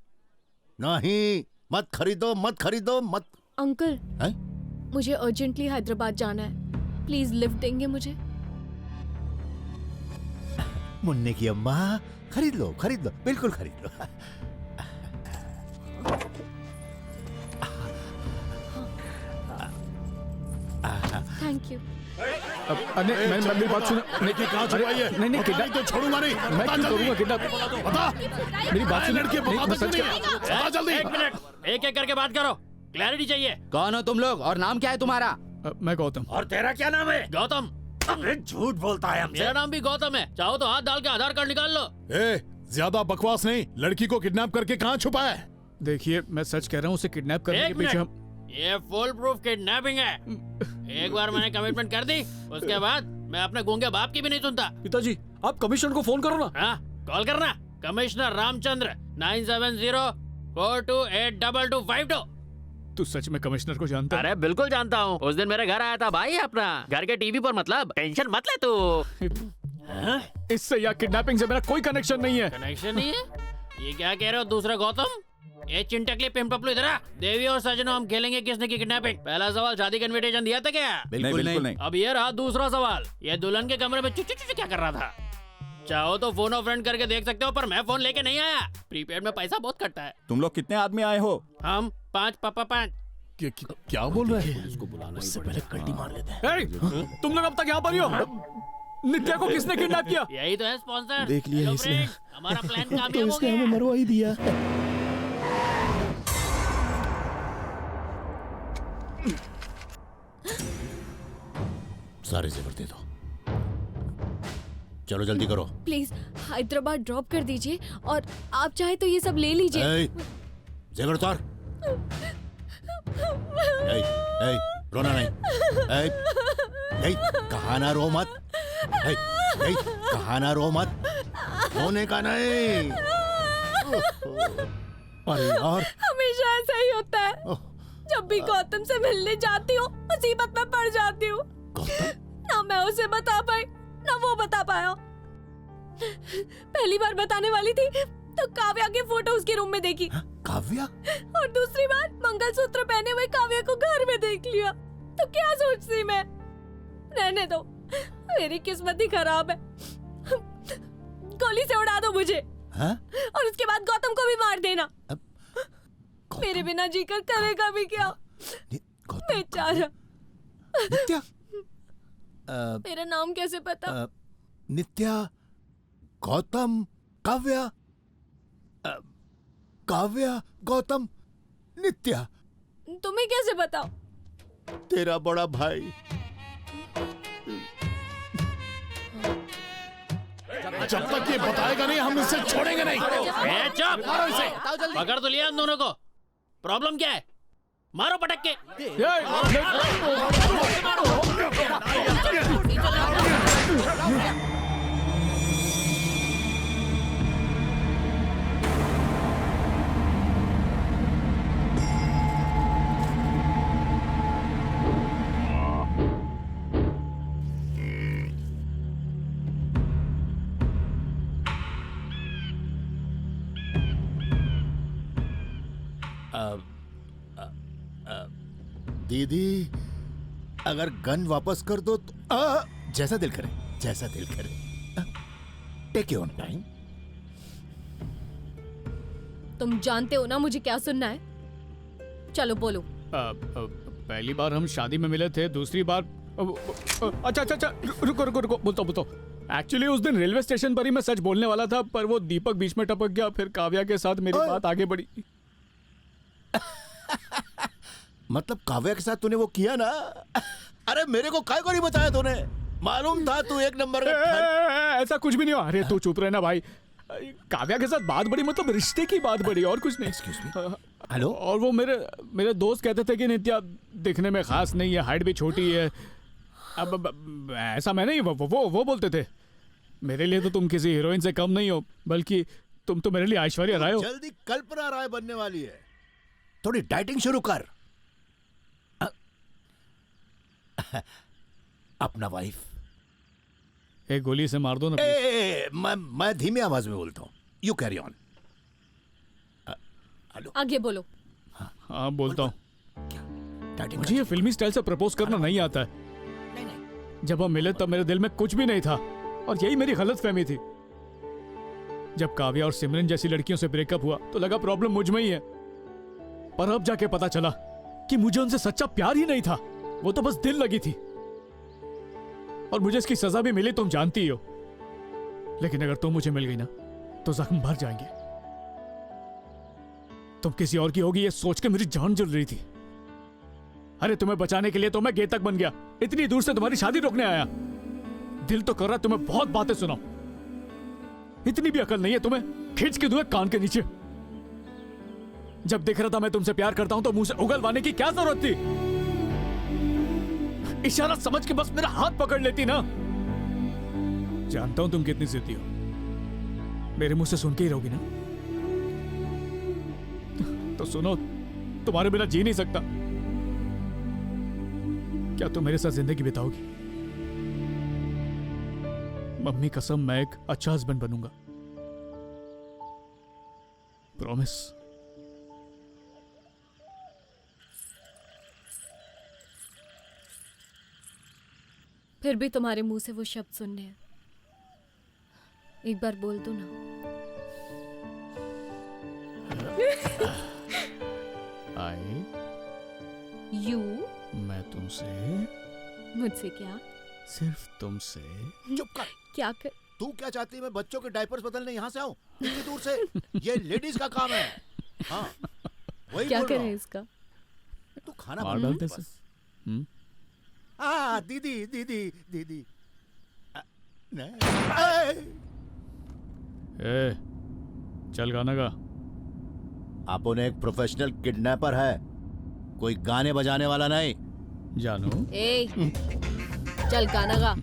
नहीं, मत खरीदो मत खरीदो मत। अंकल, है? मुझे अर्जेंटली हैदराबाद जाना है। प्लीज लिफ्ट देंगे मुझे? मुन्ने की अम्मा, खरीद लो बिल्कुल खरीद लो। Thank you. मेरी बात सुनो। लेकिन कहाँ छुपाई है? नहीं किडनैप तो छोड़ूंगा नहीं। मैं क्यों करूंगा किडनैप? बता। मेरी बात सुनो। लड़की बता दे जल्दी। बता जल्दी। एक मिनट, एक एक करके बात करो। क्लैरिटी चाहिए। कौन हो तुम लोग और नाम क्या है तुम्हारा? मैं गौतम। और तेरा क्या नाम है? गौतम। अरे झूठ बोलता है हमसे। मेरा नाम भी गौतम है। चाहो तो हाथ डाल के आधार कार्ड निकाल लो। ए, ज्यादा बकवास नहीं। लड़की को किडनैप करके कहाँ छुपा है? देखिए, मैं सच कह रहा हूँ, उसे किडनैप करने के पीछे हम। ये फुल प्रूफ किडनैपिंग है। एक बार मैंने कमिटमेंट कर दी, उसके बाद मैं अपने गूंगे बाप की भी नहीं सुनता। पिताजी, आप कमिश्नर को फोन करो ना। हाँ, कॉल करना। कमिश्नर रामचंद्र 9704282252। तू सच में कमिश्नर को जानता है? अरे बिल्कुल जानता हूँ। उस दिन मेरे घर आया था भाई अपना, घर के टीवी पर। मतलब टेंशन मत ले तू। इससे या किडनैपिंग से मेरा कोई कनेक्शन नहीं है। कनेक्शन नहीं है? ये क्या कह रहे हो दूसरा गौतम? ये चिंटकली पिंपपलू इधर आ। देवी और सजनो हम खेलेंगे किसने की किडनैपिंग। पहला सवाल, शादी का इनविटेशन दिया था क्या? बिल्कुल नहीं। अब ये रहा दूसरा सवाल, ये दुल्हन के कमरे में चुचु चुचु क्या कर रहा था? चाहो तो फोन ऑफ फ्रेंड करके देख सकते हो, पर मैं फोन लेके नहीं आया। प्रीपेड में पैसा बहुत कटता है। तुम लोग कितने आदमी आए हो? हम 5 पापा 5। क्या बोल रहे हैं? इसको बुलाना इससे पहले कल्टी मार लेते हैं। Hey, तुम लोग अब तक यहाँ पर ही हो? नित्या को किसने किडनैप किया? यही तो है स्पॉन्सर। देख लिया Hello इसने। friends, हमारा प्लान तो कामयाब हो इसने गया। हमें मरवा ही दिया। सारे जेवर दे दो। चलो जल्दी करो। प्लीज हैदराबाद ड्रॉप कर दीजिए और आप चाहे तो ये सब ले लीजिए। ए, जेवर उतार। ए, रोना नहीं। कहाना रो मत। कहाना रो मत। रोने का नहीं। अरे यार, हमेशा ऐसा ही होता है। जब भी गौतम से मिलने जाती हूँ मुसीबत में पड़ जाती हूँ। ना मैं उसे बता पाई ना वो बता पाया। पहली बार बताने वाली थी तो काव्या की फोटो उसके रूम में देखी। काव्या? और दूसरी बार मंगलसूत्र पहने हुए काव्या को घर में देख लिया। तो क्या सोचती मैं? रहने दो, मेरी किस्मत ही खराब है। गोली से उड़ा दो मुझे। हा? और उसके बाद गौतम को भी मार देना। मेरे बिना जीकर करेगा भी क्या? बेचारा। नित्या? मेरा नाम कैसे पता? नित्या, गौतम, काव्या, काव्या, गौतम, नित्या। तुम्हें कैसे बताओ? तेरा बड़ा भाई। जब तक ये बताएगा नहीं हम इसे छोड़ेंगे नहीं। ए, चुप! मारो इसे। पकड़ तो लिया उन दोनों को। प्रॉब्लम क्या है? मारो पटक के। दीदी, अगर गन वापस कर दो तो जैसा दिल करे, जैसा दिल करे। Take your time. तुम जानते हो ना मुझे क्या सुनना है। चलो बोलो। पहली बार हम शादी में मिले थे, दूसरी बार अच्छा रुको बोलता एक्चुअली उस दिन रेलवे स्टेशन पर ही मैं सच बोलने वाला था, पर वो दीपक बीच में टपक गया। फिर काव्या के साथ मेरी बात आगे बढ़ी। मतलब काव्या के साथ तूने वो किया ना? अरे मेरे को काय को नहीं बताया तूने? मालूम था तू एक नंबर का। ऐसा कुछ भी नहीं हुआ। अरे तू चुप रहना भाई। काव्या के साथ बात बढ़ी, मतलब रिश्ते की बात बढ़ी और कुछ नहीं। Excuse me. हेलो। और वो मेरे दोस्त कहते थे कि नित्या दिखने में खास नहीं है, हाइट भी छोटी है। अब ऐसा मैं नहीं, वो बोलते थे मेरे लिए तो तुम किसी हीरोइन से कम नहीं हो, बल्कि तुम तो मेरे लिए ऐश्वर्या राय हो। जल्दी कल्पना राय बनने वाली है। थोड़ी डाइटिंग शुरू कर। अपना वाइफ एक गोली से मार दो ना। मैं धीमी आवाज में बोलता हूँ। You carry on. हेलो। आगे बोलो। हाँ बोलता हूँ। मुझे ये फिल्मी स्टाइल से प्रपोज करना नहीं आता है। जब हम मिले तब मेरे दिल में कुछ भी नहीं था, और यही मेरी गलतफहमी थी। जब काव्या और सिमरन जैसी लड़कियों से ब्रेकअप हुआ तो लगा प्रॉब्लम मुझ में ही है, पर अब जाके पता चला कि मुझे उनसे सच्चा प्यार ही नहीं था, वो तो बस दिल लगी थी। और मुझे इसकी सजा भी मिली, तुम जानती ही हो। लेकिन अगर तुम मुझे मिल गई ना तो जख्म भर जाएंगे। तुम किसी और की होगी ये सोच के मेरी जान जल रही थी। अरे तुम्हें बचाने के लिए तो मैं गेतक बन गया, इतनी दूर से तुम्हारी शादी रोकने आया। दिल तो कर रहा तुम्हें बहुत बातें सुनाऊं, इतनी भी अकल नहीं है तुम्हें, खींच के दूं कान के नीचे। जब दिख रहा था मैं तुमसे प्यार करता हूं तो मुंह से उगलवाने की क्या जरूरत थी? इशारा समझ के बस मेरा हाथ पकड़ लेती ना। जानता हूं तुम कितनी जिद्दी हो, मेरे मुंह से सुन के ही रहोगी ना? तो सुनो, तुम्हारे बिना जी नहीं सकता। क्या तुम मेरे साथ जिंदगी बिताओगी? मम्मी कसम, मैं एक अच्छा हस्बैंड बनूंगा। प्रॉमिस। फिर भी तुम्हारे मुंह से वो शब्द सुनने हैं। एक बार बोल दो ना। आई यू मैं तुमसे मुझसे क्या? सिर्फ तुमसे चुप कर। क्या कर? तू क्या चाहती है मैं बच्चों के डायपर्स बदलने यहाँ से आऊँ? इतनी दूर से? ये लेडीज का काम है। हाँ वही क्या बोल रहा करें हूँ। इसका? तू खाना मार बना डालते बस। से हाँ दीदी दीदी दीदी नहीं। ए चल गाना गा। अपन एक प्रोफेशनल किडनैपर है, कोई गाने बजाने वाला नहीं। जानू ए चल गाना गा।